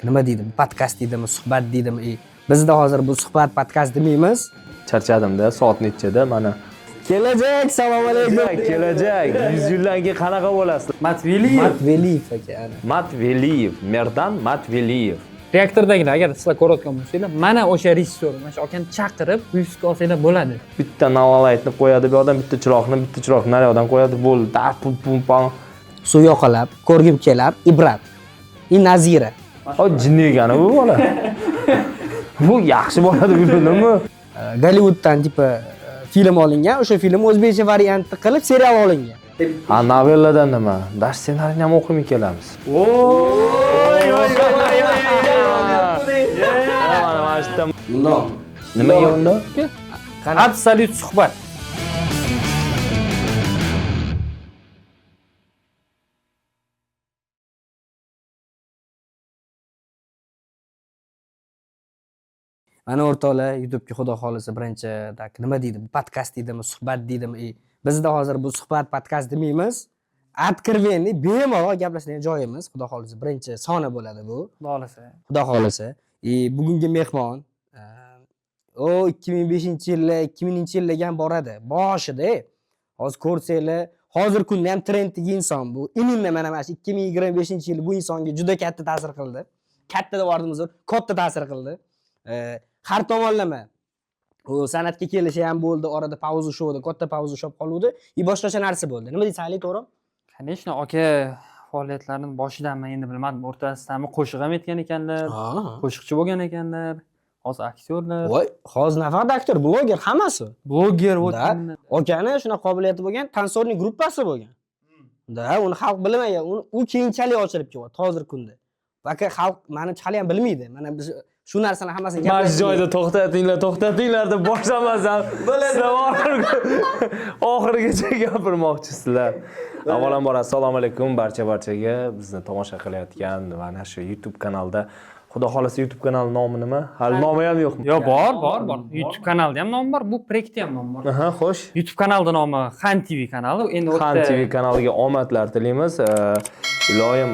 nima deydimi, podkast deydimi, suhbat deydimi? Bizda hozir bu suhbat podkast demaymiz. Charchadimda, soat nechida mana. Kelajak, assalomu alaykum. Kelajak. 100 yildan keyin qanaqa bo'lasiz? Matveliyev aka. Matveliyev, Merdan Matveliyev. Reaktordagilar agar sizlar ko'rayotgan bo'lsanglar, mana o'sha rejissyor, mana shu akani chaqirib, buyurtma olsanglar bo'ladi. Bitta navolaytni qo'yadi, bu odam bitta chiroqni naryoqdan qo'yadi, bo'ldi. Da pum pum pam. Suv yoqalab, ko'rgim kelar, ibrat. Nazira. O jinni egani bu bola. Bu yaxshi bo'ladi bildingmi? Gollywooddan tipa film olingan, o'sha film o'zbekcha variantda qilib serial olingan. Ha, novelladan nima? Dars ssenariyni ham o'qimay kelamiz. Nimaga unda? Absolyut suhbat. Mana o'rtoqlar, YouTube'ga xudo xolisa birinchi nima deydimi, podkast deydimi, suhbat deydimi? Bizda hozir bu suhbat podkast demaymiz. Откровенный, bemalol gaplashadigan joyimiz, xudo xolisa birinchi soni bo'ladi bu. Xudo xolasa. Xudo xolasa. Bugungi mehmon 2005-yillar, 2000-yillarga boradi. Boshida. Hozir ko'rsanglar, hozir kunda ham trenddagi inson bu. Imminni mana shu 2025-yil bu insonga juda katta ta'sir qildi. Katta deb o'rnimiz katta ta'sir qildi. Har tomonlama u san'atga kelishi ham bo'ldi, orada pauza showda, katta pauza shop qoluvdi, boshqacha narsa bo'ldi. Nima deysan, Ali, to'g'rimi? Конечно, aka faoliyatlarining boshidanman endi bilmadim, o'rtasidami qo'shiq ham aytgan ekanlar, qo'shiqchi bo'lgan ekanlar, hozir aktyorlar. Voy, hozir nafaqat aktyor, bloger hammasi. Bloger bo'lgan. Akani shunaqa qobiliyati bo'lgan, tansorning gruppasi bo'lgan. Da, uni xalq bilmagan, u keyinchalik ochilib keldi hozir kunda. Aka xalq meni hali ham bilmaydi. Mana biz shu narsani hammasini Mana shu joyda to'xtatinglar deb boshlamasam, oxirigacha gapirmoqchisizlar. Avvalambor assalomu alaykum barchaga, bizni tomosha qilayotgan mana shu YouTube kanalda. Xudo xolasa YouTube kanal nomi nima? Hali nomi ham yo'qmi? Yo'q, bor. YouTube kanalida ham nom bor, bu proyektda ham nom bor. Aha, xo'sh. YouTube kanalida nomi Xan TV kanali. Endi Xan TV kanaliga omadlar tilaymiz. Iloyim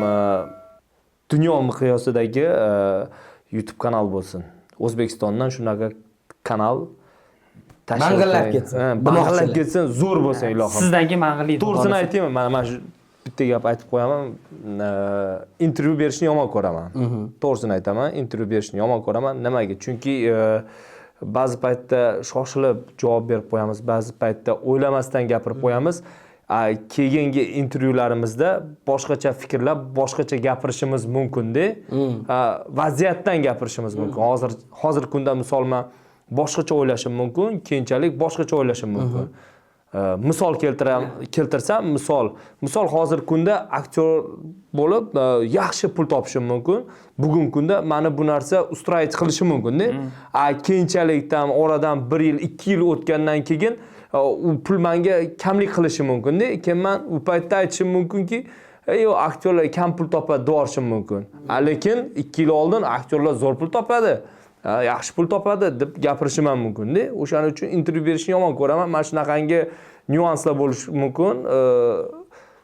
dunyo miqyosidagi YouTube kanal bo'lsin. O'zbekistondan shunaqa kanal bang'illab ketsin. Bang'illab ketsin, zo'r bo'lsin ilohim. Sizdan keyin mang'illaydi. To'g'risini aytaymi, mana shu bitta gap aytib qo'yaman. Intervyu berishni yomon ko'raman. To'g'risini aytaman, intervyu berishni yomon ko'raman. Nimaga? Chunki ba'zi paytda shoshilib javob berib qo'yamiz, ba'zi paytda o'ylamasdan gapirib qo'yamiz. Keyingi intervyularimizda boshqacha fikrlab, boshqacha gapirishimiz mumkin-da. Vaziyatdan gapirishimiz mumkin. Hozir kunda misolman boshqacha o'ylashim mumkin, keyinchalik boshqacha o'ylashim mumkin. Misol keltirsam, misol hozir kunda aktyor bo'lib yaxshi pul topishim mumkin. Bugungi kunda meni bu narsa ustроить qilishi mumkin-da. Keyinchalikdan oradan 1 yil, 2 yil o'tgandan keyin u pul menga kamlik qilishi mumkin-da. Keyin men u paytda aytishim mumkinki, aktyorlar kam pul topadi deyorishim mumkin. Lekin 2 yil oldin aktyorlar zo'r pul topadi, yaxshi pul topadi deb gapirishim ham mumkin-da. O'shaning uchun intervyu berishni yomon ko'raman. Mana shunaqangi nyuanslar bo'lishi mumkin.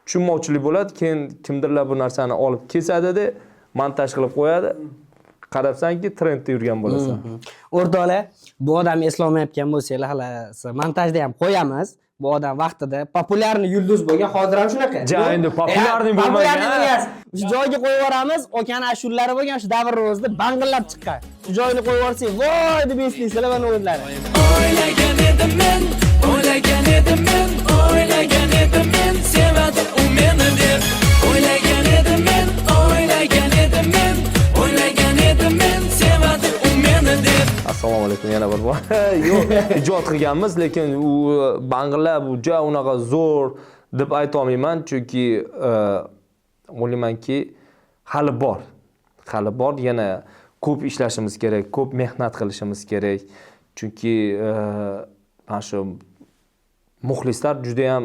Tushunmovchilik bo'ladi, keyin kimdirlar bu narsani olib kesadi-da, montaj qilib qo'yadi. Qarabsanki, trendda yurgan bo'lasan. O'rtoqlar, bu odamni eslamayotgan bo'lsanglar, hali montajda ham qo'yamiz. Bu odam vaqtida populyarni yulduz bo'lgan, hozir ham shunaqa. Endi populyarni bo'lmagan. Shu joyga qo'yib yuboramiz, okani ashurlari bo'lgan, shu davr ro'zida bang'illab chiqqan. Shu joyni qo'yib yuborsak, voy deb eslaysilar va o'zlari. O'ylagan edim men, sevadi u meni deb. O'ylagan edim men, sevadi u meni deb. Assalomu alaykum yana bir bor. Yo'q, ijod qilganmiz, lekin u bang'illab, unaqa zo'r deb ayta olmayman, chunki o'ylaymanki hali bor, yana ko'p ishlashimiz kerak, ko'p mehnat qilishimiz kerak. Chunki mana shu muxlislar juda ham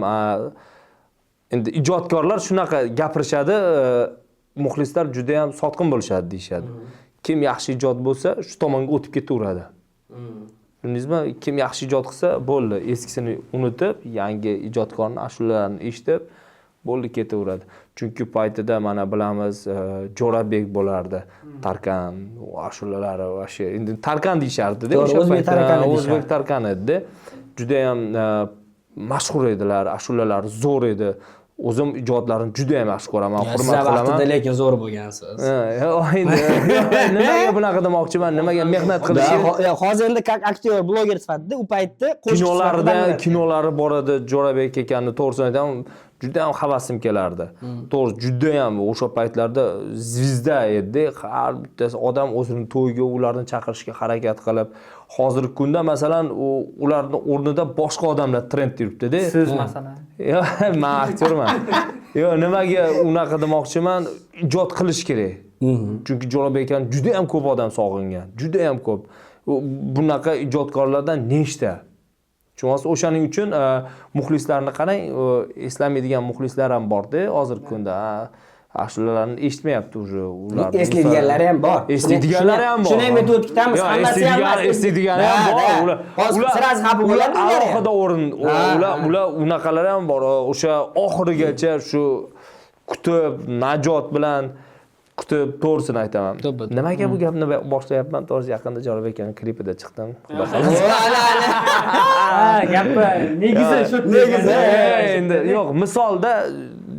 endi ijodkorlar shunaqa gapirishadi, muxlislar juda ham sotqin bo'lishadi deyshadi. Kim yaxshi ijod bo'lsa, shu tomonga o'tib ketaveradi. Bildingizmi? Kim yaxshi ijod qilsa, bo'ldi, eskisini unutib, yangi ijodkorning ashulalarini eshitib, bo'ldi ketaveradi. Chunki paytida mana bilamiz Jo'rabek bo'lardi. Tarkan ashulalari o'sha endi Tarkan deyishardi-da o'sha o'zbek paytda. Tarkan deyishardi. O'zbek Tarkan edi. Juda ham mashhur edilar, ashulalari zo'r edi. O'zim ijodlarini juda ham yaxshi ko'raman, hurmat qilaman. Vaqtida lekin zo'r bo'lgansiz. Endi nimaga bunaqa demoqchiman, nimaga mehnat qilishi. Hozir endi aktyor, bloger sifatida u paytda kinolari bor edi. Jo'rabek ekanni to'g'risini aytaman, juda ham havasim kelardi. To'g'ri, juda ham o'sha paytlarda zvizda edi. Har bittasi odam o'zining to'yiga ularni chaqirishga harakat qilib, hozirgi kunda masalan ularning o'rnida boshqa odamlar trend yuribdi-da. Siz masalan. Yo, men aktyorman. Yo, nimaga unaqa demoqchiman, ijod qilish kerak. Chunki Jo'rabek akani juda ham ko'p odam sog'ingan, juda ham ko'p. Bunaqa ijodkorlardan nechta? Chunki o'shaning uchun muxlislarni qarang, eslamaydigan muxlislar ham bor-da hozirgi kunda. Ashulalarni eshitmayapti уже ular. Eslaydiganlari ham bor. Eslaydiganlari ham bor. Shuni ham aytib o'tamiz, hammasi ham emas. Eslaydigani ham bor. Hozir siraz xafa bo'ladi. Alohida o'rin. Ular unaqalari ham bor. O'sha oxirigacha shu kutib, najot bilan kutib to'g'risini aytaman. Nimaga bu gapni boshlayapman? To'g'ri yaqinda Jo'rabek akaning klipida chiqdim. Xudo Ha, gapi negizi shu endi yo'q, misolda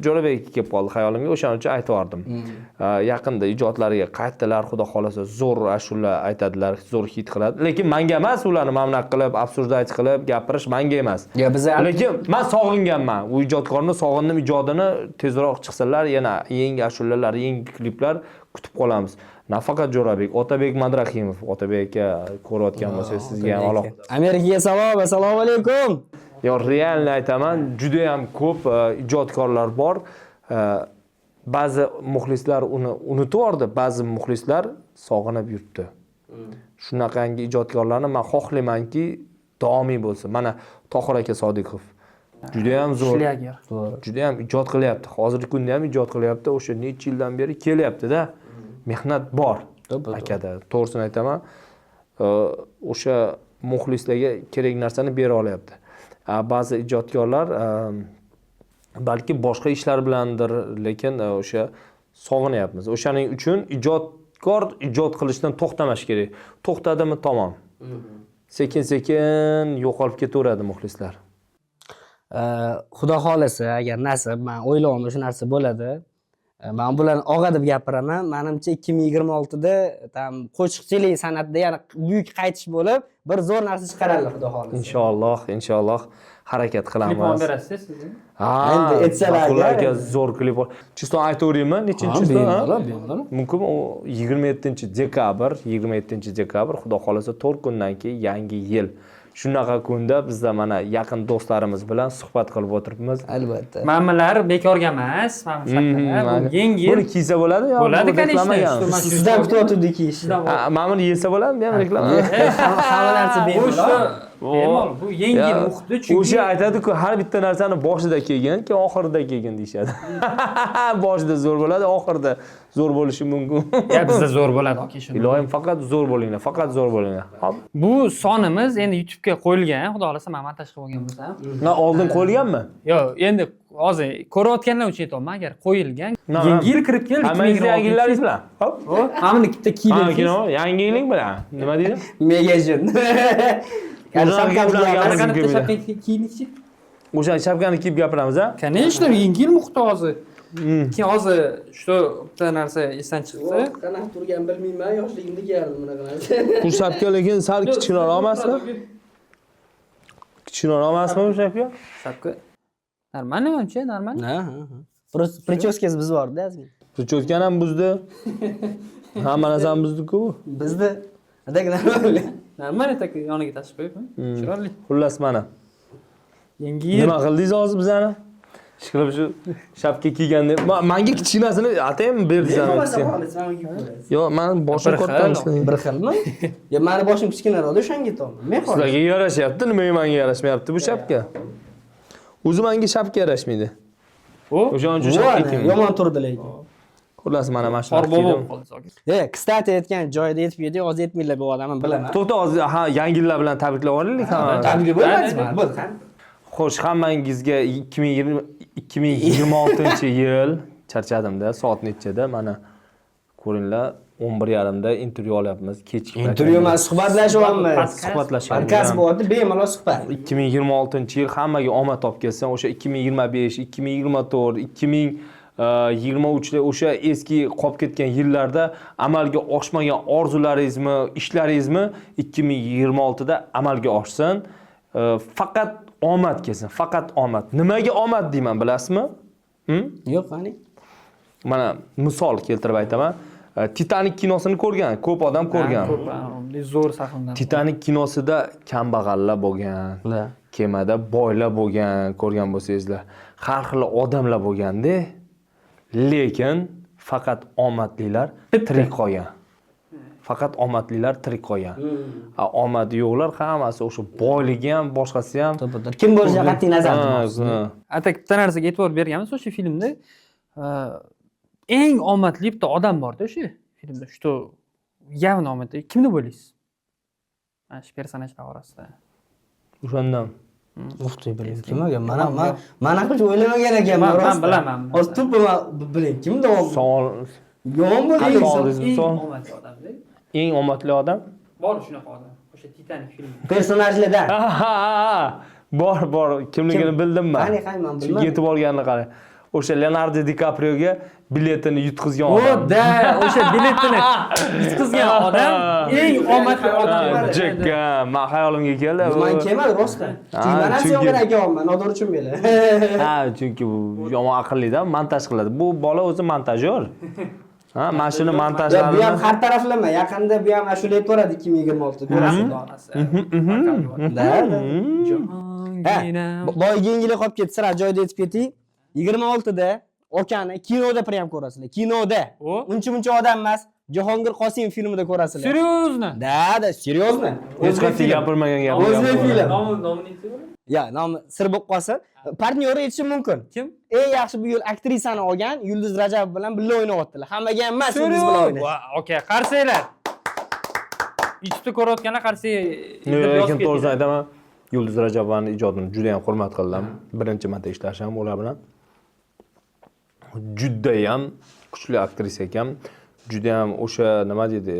Jo'rabek kelib qoldi hayolimga, o'shaning uchun aytib yaqinda ijodlariga qaytdilar, xudo xolasa zo'r ashula aytadilar, zo'r hit qiladi. Lekin menga emas, ularni mamnaq qilib, absurdat qilib gapirish menga emas. Lekin men sog'inganman. U ijodkorni sog'indim, ijodini tezroq chiqsalar, yana yangi ashulalar, yangi kliplar kutib qolamiz. Nafaqat Jo'rabek, Otabek Madrahimov, Otabek aka ko'rayotgan bo'lsangiz sizga ham aloq. Amerikaga salom, assalomu alaykum. Yo, realni aytaman, juda ham ko'p ijodkorlar bor. Ba'zi muxlislar uni unutib yordi, ba'zi muxlislar sog'inib yuribdi. Shunaqangi ijodkorlarni men xohlaymanki, davomiy bo'lsin. Mana Tohir aka Sodiqov juda ham zo'r. Juda ham ijod qilyapti. Hozirgi kunda ham ijod qilyapti. O'sha necha yildan beri kelyapti-da. Mehnat bor. Akada, to'g'risini aytaman. O'sha muxlislarga kerak narsani bera olyapti. Ba'zi ijodkorlar balki boshqa ishlar bilandir, lekin o'sha sog'inyapmiz. O'shaning uchun ijodkor ijod qilishdan to'xtamash kerak. To'xtadimi tamom. Sekin-sekin yo'qolib ketaveradi muxlislar. Xudo xolasa, agar nasib, men o'ylayman shu narsa bo'ladi. Men bularni og'a deb gapiraman. Menimcha 2026 da tam qo'shiqchilik san'atida yana buyuk qaytish bo'lib, bir zo'r narsa chiqaradi xudo xolasa. Inshaalloh, inshaalloh harakat qilamiz. Klip berasiz siz? Endi aytsalar, ularga zo'r klip bor. Chiston aytaveraymi? Nechinchi bemalol. Mumkin 27-dekabr, 27-dekabr xudo xolasa 4 kundan keyin yangi yil. Shunaqa kunda bizda mana yaqin do'stlarimiz bilan suhbat qilib o'tiribmiz. Albatta. Mamalar bekorga emas, mana bu yangi yil. Buni kiysa bo'ladimi yo? Bo'ladi, конечно. Sizdan kutayotgandik kiyishni. Mana buni yesa bo'ladimi? Ham reklama. Hamma narsa bemalol. Bu yangi yil muhiti chunki o'sha aytadi-ku, har bitta narsani boshida kelgin, keyin oxirida kelgin deyshadi. Boshida zo'r bo'ladi, oxirida zo'r bo'lishi mumkin. Ya bizda zo'r bo'ladi aka shuni. Iloyim faqat zo'r bo'linglar, faqat zo'r bo'linglar. Bu sonimiz endi YouTube'ga qo'yilgan, xudo xolasa men montaj qilib olgan bo'lsam. Oldin qo'yilganmi? Yo'q, endi hozir ko'rayotganlar uchun aytaman, agar qo'yilgan, yangi yil kirib keldi 2026. Yangi yillaringiz bilan. Hop. Mana bitta kiydik. Yangi yiling bilan. Nima deydi? Megajin. O'sha shapkani kiyib gapiramiz, a? Конечно, yangi yil muhiti hozir. Keyin hozir shu bitta narsa esdan chiqdi. Qanaqa turgan bilmayman, yoshligimda kiyardim bunaqa narsa. Bu shapka lekin sal kichikroq emasmi? Kichikroq emasmi bu shapka? Shapka normalniy uncha, normal. Ha. Прическасы biz borda ozgina. Prichoskani ham buzdi. Hamma narsani buzdi-ku. Bizda normal. Normal tak yoniga tashib qo'yib, chiroyli. Xullas mana. Yangi yil. Nima qildingiz hozir bizani? Ishqilib shu shapka kiyganda menga kichkinasini ataymi berdingiz. Yo'q, men boshim katta. Bir xilmi? Yo, meni boshim kichkinaroq, o'shanga aytaman. Men hozir. Sizlarga yarashyapti, nimaga menga yarashmayapti bu shapka? O'zi menga shapka yarashmaydi. O'shaning uchun shapka kiydim. Yomon turdi lekin. Xullas mana shuni kiydim. Kstati aytgan joyida yetib yedi, hozir yetmaylar bu odamni bilaman. To'xta, hozir yangi yillar bilan tabriklab olaylik. Tabriklar bo'lmadimi? Bo'ldi. Xo'sh, hammangizga 2026-yil charchadimda, soat nechada? Mana ko'ringlar, 11:30da intervyu olyapmiz. Kechki Intervyu emas, suhbatlashyapmiz. suhbatlashyapmiz. Podkast bo'lyapti, bemalol suhbat. 2026-yil hammaga omad topib kelsin. O'sha 2025, 2024, 2023da o'sha eski qolib ketgan yillarda amalga oshmagan orzularingizni, ishlaringizni 2026da amalga oshsin. Faqat omad kelsin, faqat omad. Nimaga omad deyman, bilasizmi? Yo'q, qani? Mana misol keltirib aytaman. Titanic kinosini ko'rgan, ko'p odam ko'rgan. Zo'r sahnalar. Titanic kinosida kambag'allar bo'lgan, kemada boylar bo'lgan, ko'rgan bo'lsangizlar, har xil odamlar bo'lganda, lekin faqat omadlilar tirik qolgan. Faqat omadlilar tirik qolgan. Omadi yo'qlar hammasi o'sha boyligi ham, boshqasi ham. Kim bo'lishiga qat'iy nazar tutmoqsiz. Atak bitta narsaga e'tibor berganmiz o'sha filmda. Eng omadli bitta odam bor-da o'sha filmda. Shu явно omadli. Kim deb o'ylaysiz? Mana shu personajlar orasida. O'shandan Muxtoy biling kim ekan? Mana hech o'ylamagan ekanman. Men bilaman. Hozir tuppa biling kim davom. savol Yomon bo'ling. Eng omadli odam-da. eng omadli odam? Bor shunaqa odam. O'sha Titanic filmida. Personajlardan. Bor, kimligini bildim men. Qani, men bilmadim. Yetib olganini qara. O'sha Leonardo DiCaprioga biletini yutqizgan odam. O'da, o'sha biletini yutqizgan odam eng omadli odam. Jekka, men xayolimga keldi. Men kelmadi rostdan. Chunki men asyomkada akamman, noto'g'ri tushunmanglar. Ha, chunki bu yomon aqlli-da, montaj qiladi. Bu bola o'zi montajyor. Ha, mashina montajlarini. Bu ham har taraflama. Yaqinda bu ham ashula aytib boradi 2026 ko'rasiz. Boyga yengili qolib ketdi, sira joyida aytib keting. 26da Okani kinoda prem ko'rasizlar. Kinoda. Uncha odam emas. Jahongir Qosimov filmida ko'rasizlar. Серьезно? Da, серьезно. Hech qanday gapirmagan gap. O'zbek film. Nomini aytsangiz. Ya, nomi sir bo'lib qolsin. Partnyori aytishi mumkin. Kim? Eng yaxshi bu yil aktrisani olgan Yulduz Rajabov bilan birga o'ynayaptilar. Hammaga ham emas Yulduz bilan o'ynaydi. Okey, qarsanglar. YouTube'da ko'rayotganlar qarsangiz. Lekin to'g'risini aytaman, Yulduz Rajabovaning ijodini juda ham hurmat qildim. Birinchi marta ishlashim ular bilan. Juda ham kuchli aktrisa ekan. Juda ham o'sha nima deydi,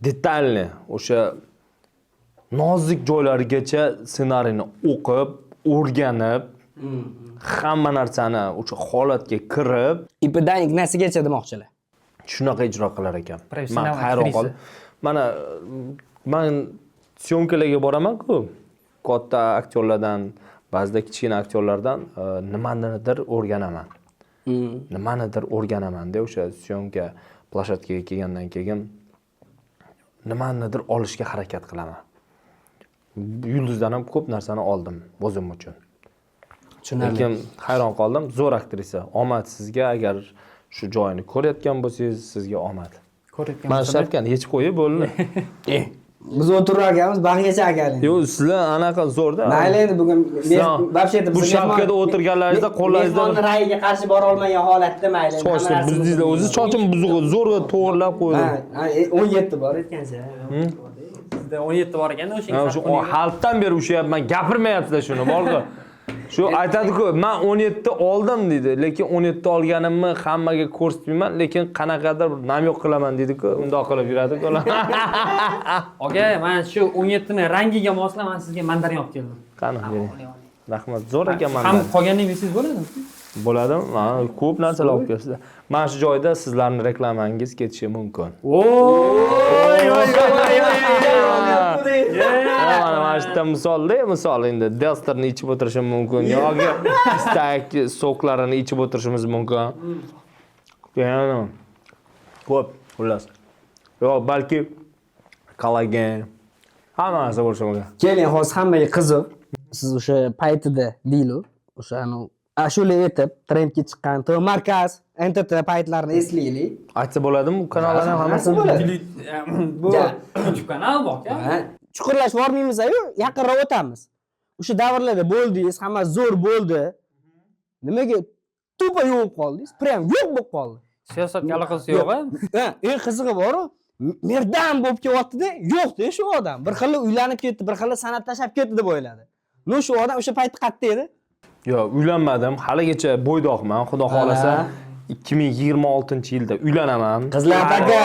detalni, o'sha nozik joylarigacha ssenariyni o'qib, o'rganib, hamma narsani o'sha holatga kirib, ipidan ignasigacha demoqchilar. shunaqa ijro qilar ekan. Men Professional hayron aktrisa. qoldim. Mana men syomkalarga boraman-ku, katta aktyorlardan, ba'zida kichkina aktyorlardan nimanidir o'rganaman. Nimanidir o'rganaman-da o'sha syomka plashatkaga kelgandan keyin nimanidir olishga harakat qilaman. Yulduzdan ham ko'p narsani oldim o'zim uchun. Lekin hayron qoldim, zo'r aktrisa. Omad sizga, agar shu joyini ko'rayotgan bo'lsangiz, sizga omad. Ko'rayotgan Men shapkani yechib qo'yib bo'ldi. Biz o'tirarkanmiz, bag'gacha akaling. Yo'q, sizlar anaqa zo'rda. Mayli endi bugun вообще bu shapkada o'tirganlaringizda qo'llaringizda mehmonni rayiga qarshi bora olmagan holatda mayli. sochni buzdingizlar. O'zi sochim buzuq, zo'rg'a to'g'rilab qo'ydim. Ha, 17 bor aytgansiz. Sizda 17 bor ekan o'sha. Shu xalqdan beri ushyapman, gapirmayapsizlar shuni, borku. Shu aytadi-ku, men 17 oldim dedi, lekin 17 olganimni hammaga ko'rsatmayman, lekin qanaqadir namyoq qilaman dedi-ku, undoq qilib yuradi-ku. Oka, men shu 17 ni rangiga moslab men sizga mandarin olib keldim. Qani, bering. Rahmat, zo'r ekan Ham mandarin. qolganini bilsangiz bo'ladimi? Bo'ladimi? Mana ko'p narsalar olib kelibsiz. Mana shu joyda sizlarning reklamangiz ketishi mumkin. Mana shu yerda misol endi Delsterni ichib o'tirishim mumkin yoki istak soklarini ichib o'tirishimiz mumkin. Yana ko'p xullas. Yo'q, balki kollagen hammasi bo'lishi mumkin. Keling, hozir hammaga qiziq. Siz o'sha paytida deyli, o'sha ashula aytib, trendga chiqqan Markaz, NTT paytlarini eslaylik. Aytsa bo'ladimi bu kanallarni hammasini? Bu YouTube kanal bor-ku. Chuqurlash bormaymiz-ku, yaqinroq o'tamiz. O'sha davrlarda bo'ldingiz, hamma zo'r bo'ldi. Nimaga tupa yo'q qoldingiz? Prям yo'q bo'lib qoldi. Siyosatga aloqasi yo'q-a? Ha, eng qizig'i bor-ku, merdan bo'lib kelyapti-da, yo'q-da shu odam. Bir xil uylanib ketdi, bir xil san'at tashlab ketdi deb o'yladi. No shu odam o'sha payt qayerda edi? Yo'q, uylanmadim. Haligacha bo'ydoqman. Xudo xolasa 2026-yilda uylanaman. Qizlar aka.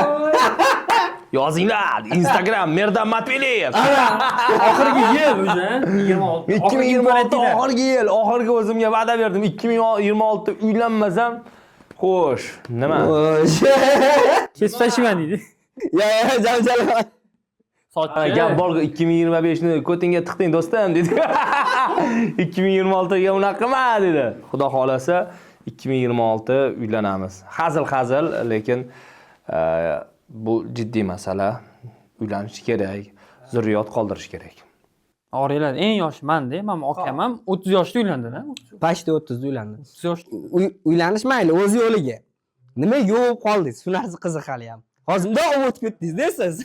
Yozinglar. Instagram Merdan Matveyev. Oxirgi yil o'sha 26. 2026 oxirgi yil, oxirgi o'zimga va'da berdim. 2026da uylanmasam, xo'sh, nima? Kesib tashlayman deydi. Ya, jamjala. Sochchi. Gap bor 2025 ni ko'tingga tiqding do'stim dedi. 2026 ga unaqa qilma dedi. Xudo xolasa 2026 uylanamiz. Hazil, lekin bu jiddiy masala. Uylanish kerak, zurriyot qoldirish kerak. Oriylar eng yoshi manda, men akam ham 30 yoshda uylandi-da. Pashta 30 da uylandi. 30 yoshda. Uylanish mayli, o'z yo'liga. Nima yo'q qoldingiz? Shu narsa qiziq hali ham. Hozir bundoq o'tib ketdingiz-da siz.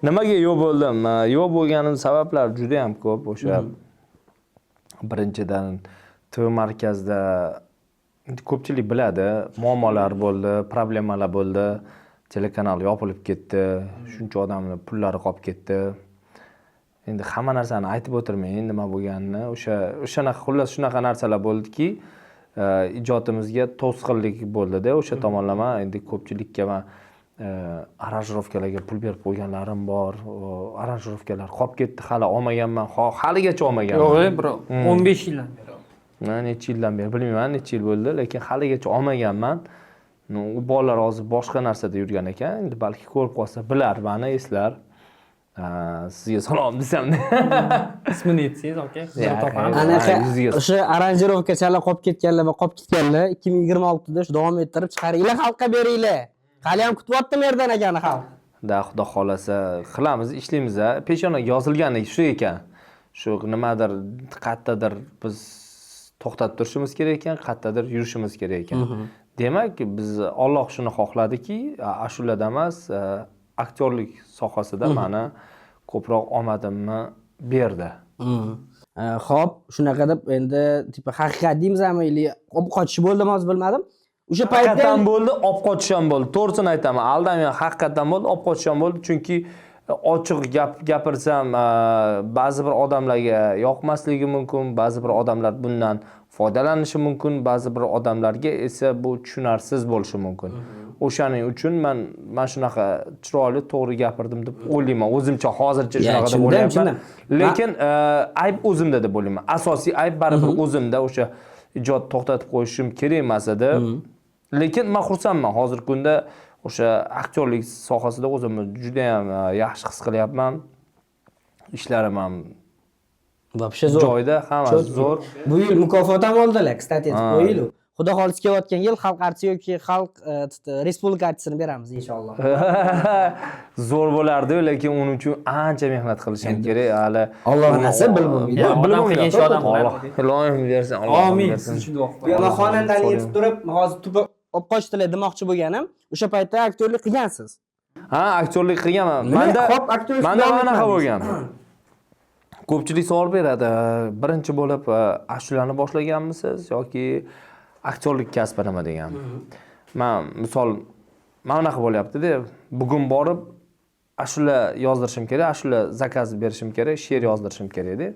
Nimaga yo'q bo'ldim? Yo'q bo'lganim sabablar juda ham ko'p. O'sha birinchidan to'y markazida ko'pchilik biladi, muammolar bo'ldi, problemalar bo'ldi. Telekanal yopilib ketdi, shuncha odamning pullari qolib ketdi. Endi hamma narsani aytib o'tirmayman, nima bo'lganini. O'shanaqa xullas shunaqa narsalar bo'ldiki, ijodimizga to'sqinlik bo'ldi-da, o'sha tomonlama endi ko'pchilikka men aranjirovkalarga pul berib qo'yganlarim bor. Aranjirovkalar qolib ketdi, hali olmaganman. Haligacha olmaganman. Yo'q, bro, 15 yildan beri. Necha yildan beri bilmayman, necha yil bo'ldi, lekin haligacha olmaganman. U bolalar hozir boshqa narsada yurgan ekan, endi balki ko'rib qolsa bilar, meni eslar. Sizga salom desam. Ismini aytsangiz, aka. Anaqa o'sha aranjirovkachalar qolib ketganlar va qolib ketganlar 2026 da shu davom ettirib chiqaringlar, xalqqa beringlar. Hali ham kutyapti Merdan akani xalq. Da xudo xolasa qilamiz, ishlaymiz. Peshonaga yozilgani shu ekan. Shu nimadir, qayerdadir biz to'xtatib turishimiz kerak ekan, qayerdadir yurishimiz kerak ekan. Demak, biz Alloh shuni xohladiki, ashulada emas, aktyorlik sohasida meni ko'proq omadimni berdi. Xo'p, shunaqa deb endi tipa haqiqat deymizmi, olib qochish bo'ldimi, hozir bilmadim. O'sha paytda Haqiqatan bo'ldi, olib qochish ham bo'ldi. To'g'risini aytaman, aldamayman, haqiqatan bo'ldi, olib qochish ham bo'ldi, chunki ochiq gapirsam, ba'zi bir odamlarga yoqmasligi mumkin, ba'zi bir odamlar bundan foydalanishi mumkin, ba'zi bir odamlarga esa bu tushunarsiz bo'lishi mumkin. O'shaning uchun men shunaqa chiroyli, to'g'ri gapirdim deb o'ylayman. O'zimcha hozircha shunaqa deb o'ylayman. Lekin ayb o'zimda deb o'ylayman. Asosiy ayb baribir o'zimda. O'sha ijod to'xtatib qo'yishim kerak emas edi. Lekin men xursandman. Hozirgi kunda o'sha aktyorlik sohasida o'zimni juda ham yaxshi his qilyapman. Ishlarim ham вообще zo'r. Joyda, hammasi zo'r. Bu yil mukofot ham oldilar, kstati aytib qo'yaylik. Xudo xolis kelayotgan yil xalq artisi yoki xalq respublika artisini beramiz inshaalloh. Zo'r bo'lardi, lekin uning uchun ancha mehnat qilishim kerak. Hali Alloh nasib bilmaydi. Odam qilgan ish odam Alloh iloyim bersin. Amin. Siz shunday Bu men xonandani aytib turib, hozir tuba olib qochdilar demoqchi bo'lganim, o'sha paytda aktyorlik qilgansiz. Ha, aktyorlik qilganman. Menda anaqa bo'lgan. Ko'pchilik savol beradi. Birinchi bo'lib ashulani boshlaganmisiz yoki aktyorlik kasbi nima degan. Men misol unaqa bo'lyapti-da, bugun borib ashula yozdirishim kerak, ashula zakaz berishim kerak, she'r yozdirishim kerak-da.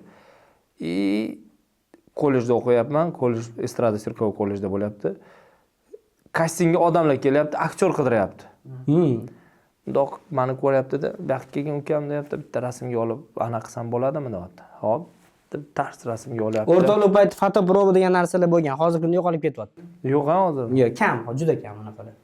Kollejda o'qiyapman, kollej estrada sirkov kollejda bo'lyapti. Kastingga odamlar kelyapti, aktyor qidiryapti. Do'q meni ko'ryapti-da, bu yoqqa kelgan ukam deyapti, bitta rasmga olib ana qilsam bo'ladimi deyapti. Hop, tars rasmga olyapti. O'rtoqlik payti fotoproba degan narsalar bo'lgan. Hozirgi kunda yo'qolib ketyapti. Yo'q, hozir. Yo'q, kam, juda kam unaqalar.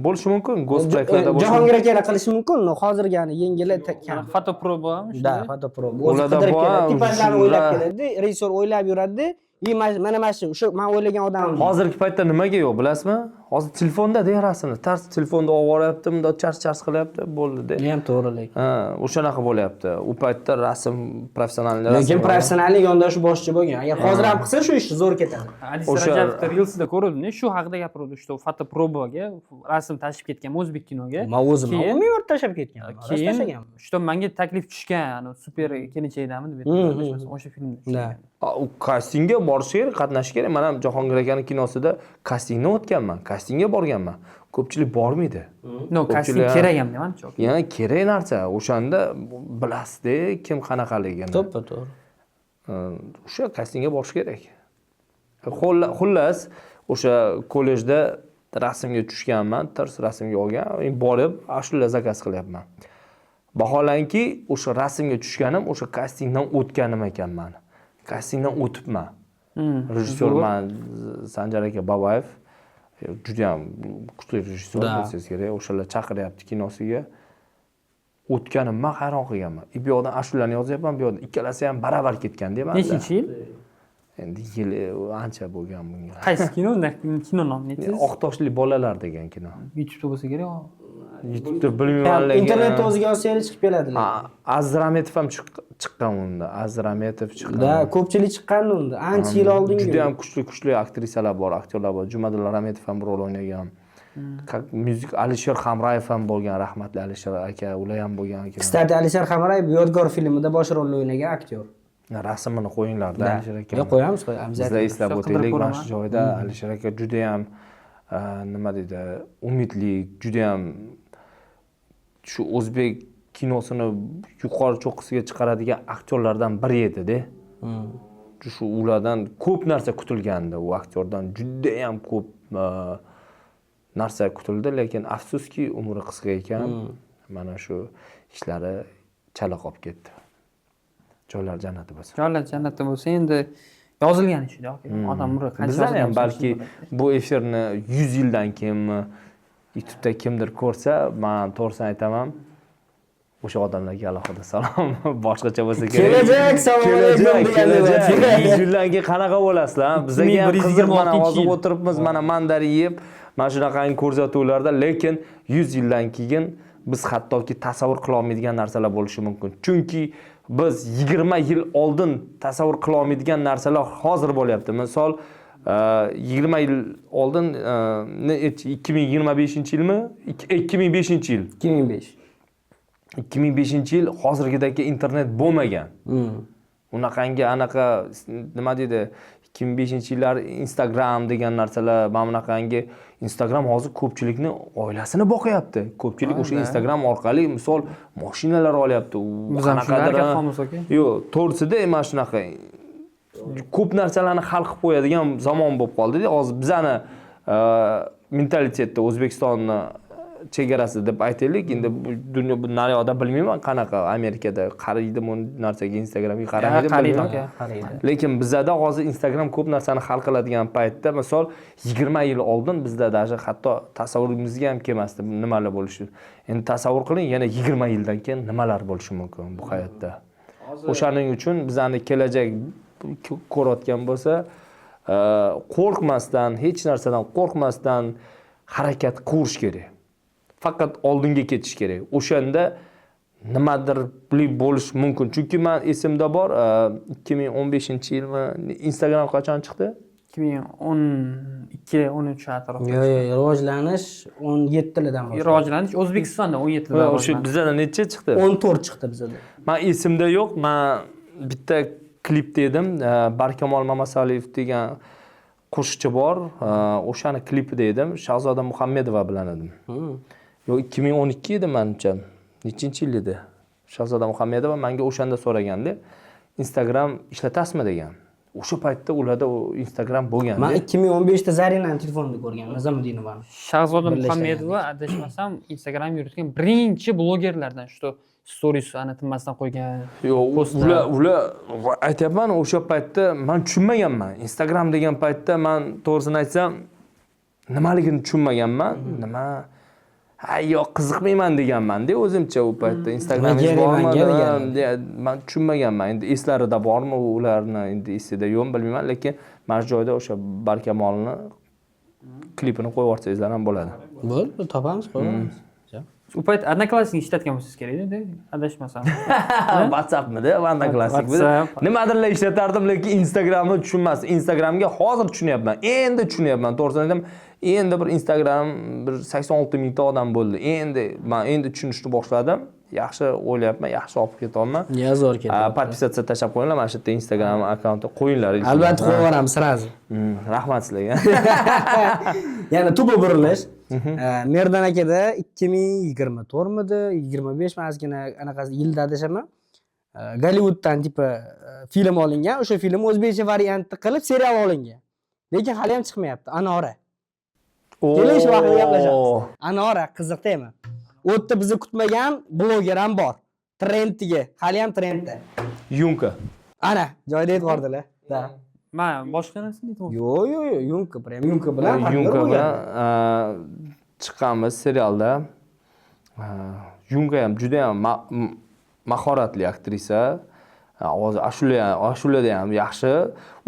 Bo'lishi mumkin, go'sproyektlarda bo'lishi. Jahongir akalar qilishi mumkin, hozirgi yani yengili kam. fotoproba ham Da, fotoproba. Ularda bor, tipalarni o'ylab keladi, rejissor o'ylab yuradi. Mana shu men o'ylagan odam. Hozirgi paytda nimaga yo'q, bilasizmi? Hozir telefonda rasmni, tars telefonda olib boryapti, bunda chars qilyapti, bo'ldi-da. Ham to'g'ri lekin. Ha, o'shanaqa bo'lyapti. U paytda rasm professional rasm. Lekin professionallik yondoshi boshchi bo'lgan. Agar hozir ham qilsa shu ishni zo'r ketadi. Adis Rajabov Reels'da ko'rdim, shu haqida gapirdi, shu fotoprobaga rasm tashib ketgan O'zbek kinoga. Men o'zim umumiyat tashab ketgan. Keyin shu menga taklif tushgan, super kelinchakdami deb aytdim. O'sha filmda. U kastingga borish kerak, qatnashish kerak. Men ham Jahongir akaning kinosida kastingdan o'tganman, kastingga borganman. Ko'pchilik bormaydi. No, kasting kerak ham deman-chi. Yana kerak narsa. O'shanda bilasiz-da, kim qanaqaligini. To'ppa to'g'ri. o'sha kastingga borish kerak. Xullas, o'sha kollejda rasmga tushganman, tirs rasmga olgan, borib ashula zakaz qilyapman. Vaholanki, o'sha rasmga tushganim o'sha kastingdan o'tganim ekanman. Kastingdan o'tibman. Rejissyorman Sanjar aka Babayev. Juda ham kuchli rejissyor bo'lsangiz kerak. O'shalar chaqiryapti kinosiga. O'tganimdan hayron qolganman. Bu yoqdan ashulani yozyapman, bu yoqda ikkalasi ham baravar ketgan deyman. Nechinchi yil? Endi yil ancha bo'lgan bunga. Qaysi kino? Kino nomi aytsangiz? Oqtoshli bolalar degan kino. YouTube'da bo'lsa kerak. YouTube'da bilmayman lekin. Internetda o'ziga olsangiz chiqib keladilar. Azrametov ham chiqqan unda. Azrametov chiqqan. Da, ko'pchilik chiqqandi unda. Ancha yil oldingi. Juda ham kuchli aktrisalar bor, aktyorlar bor. Jumadulla Rametov ham rol o'ynagan. Muzik Alisher Hamrayev ham bo'lgan, rahmatli Alisher aka, ular ham bo'lgan ekan. Kstati, Alisher Hamrayev Yodgor filmida bosh rolni o'ynagan aktyor. Rasmini qo'yinglar-da Alisher aka. Yo'q, qo'yamiz, Bizlar eslab o'taylik mana shu joyda Alisher aka juda ham nima deydi, umidli, juda ham shu o'zbek kinosini yuqori cho'qqisiga chiqaradigan aktyorlardan biri edi-da. Shu ulardan ko'p narsa kutilgandi, u aktyordan juda ham ko'p narsa kutildi, lekin afsuski umri qisqa ekan. Mana shu ishlari chala qolib ketdi. Joylar jannati bo'lsin. Joylar jannatda bo'lsa, endi yozilgan ish-da. Odam umri qancha bizlar ham balki bu efirni 100 yildan keyin YouTube'da kimdir ko'rsa, men to'g'risini aytaman, o'sha odamlarga alohida salom. Boshqacha bo'lsa kerak. Kelajak samolyot kelajak. 100 yildan keyin qanaqa bo'lasizlar? Bizga ham qiziq, mana hozir o'tiribmiz, mana mandari yeb, mana shunaqangi ko'rsatuvlarda, lekin 100 yildan keyin biz hattoki tasavvur qila olmaydigan narsalar bo'lishi mumkin. Chunki biz 20 yil oldin tasavvur qila olmaydigan narsalar hozir bo'lyapti. Misol 20 yil oldin 2025-yilmi? 2005-yil. 2005-yil hozirgidagi internet bo'lmagan. Unaqangi anaqa nima deydi? 2005-yillar Instagram degan narsalar, mana bunaqangi Instagram hozir ko'pchilikni oilasini boqyapti. Ko'pchilik o'sha Instagram orqali misol mashinalar olyapti. Qanaqadir yo'q, to'g'risida mana shunaqa ko'p narsalarni hal qilib qo'yadigan zamon bo'lib qoldi-da. Hozir bizani mentalitetda O'zbekistonni chegarasi deb aytaylik. Endi bu dunyo bu naryoqda bilmayman qanaqa, Amerikada qaraydimi bu narsaga, Instagramga qaraydimi. Lekin bizda hozir Instagram ko'p narsani hal qiladigan paytda, misol 20 yil oldin bizda даже hatto tasavvurimizga ham kelmasdi nimalar bo'lishi. Endi tasavvur qiling, yana 20 yildan keyin nimalar bo'lishi mumkin bu hayotda. O'shaning uchun bizani kelajak ko'rayotgan bo'lsa, qo'rqmasdan, hech narsadan qo'rqmasdan harakat qilish kerak. Faqat oldinga ketish kerak. O'shanda nimadir bo'lish mumkin. Chunki men esimda bor, 2015-yilmi Instagram qachon chiqdi? 2012-13 atrofida. Yo'q, rivojlanish 17 yildan boshlandi. Rivojlanish O'zbekistonda 17 yildan boshlandi. O'sha bizda necha chiqdi? 14 chiqdi bizda. Men esimda yo'q. Men bitta klipda edim. Barkamol Mamasaliev degan qo'shiqchi bor. O'shani klipida edim. Shahzoda Muhammedova bilan edim. Yo'q, 2012 edi menimcha. Nechinchi yil edi? Shahzoda Muhammedova menga o'shanda so'raganda, Instagram ishlatasizmi degan. O'sha paytda ularda Instagram bo'lgan. Men 2015 da Zarinani telefonida ko'rganman, Nizomidinovani. Shahzoda Muhammedova adashmasam Instagram yuritgan birinchi blogerlardan, shu stories ana tinmasdan qo'ygan. Yo'q, ular aytayapman, o'sha paytda men tushunmaganman. Instagram degan paytda men to'g'risini aytsam, nimaligini tushunmaganman. Nima? Yo'q, qiziqmayman deganman-da o'zimcha u paytda. Instagramingiz bormi? Men tushunmaganman. Endi eslarida bormi ularni, endi esida yo'qmi bilmayman, lekin mana shu joyda o'sha Barkamolni klipini qo'yib yuborsangiz ham bo'ladi. Bo'ldi, topamiz, qo'yamiz. U payt Odnoklassnikni ishlatgan bo'lsangiz kerak-da, adashmasam. WhatsAppmidi, Odnoklassnik. Nimadirlar ishlatardim, lekin Instagramni tushunmasdim. Instagramga hozir tushunyapman. Endi tushunyapman. To'g'risini aytsam, endi bir Instagram bir 86 mingta odam bo'ldi. Men tushunishni boshladim. Yaxshi o'ylayapman, yaxshi olib ketyapman. Zo'r ketdi. Podpisatsiya tashlab qo'yinglar, mana shu yerda Instagram akkauntga qo'yinglar. Albatta qo'yib yuboramiz sirazi. Rahmat sizlarga. Yana tubi burilish. Merdan akada 2024midi, 25 mazgina anaqasi yilda adashaman. Gollivuddan tipa film olingan, o'sha film o'zbekcha variantda qilib serial olingan. Lekin hali ham chiqmayapti. Anora. Kelish vaqtida gaplashamiz. Anora qiziq tema. U yerda bizni kutmagan bloger ham bor. Trendiga, hali ham trendda. Yunka. Ana, joyida e'tibordilar. Da. Men boshqa narsani aytmoqchi. Yo'q, Yunka, prям Yunka bilan Yunka bilan chiqqanmiz serialda. Yunka ham juda ham mahoratli aktrisa. Ovozi ashulada ham yaxshi.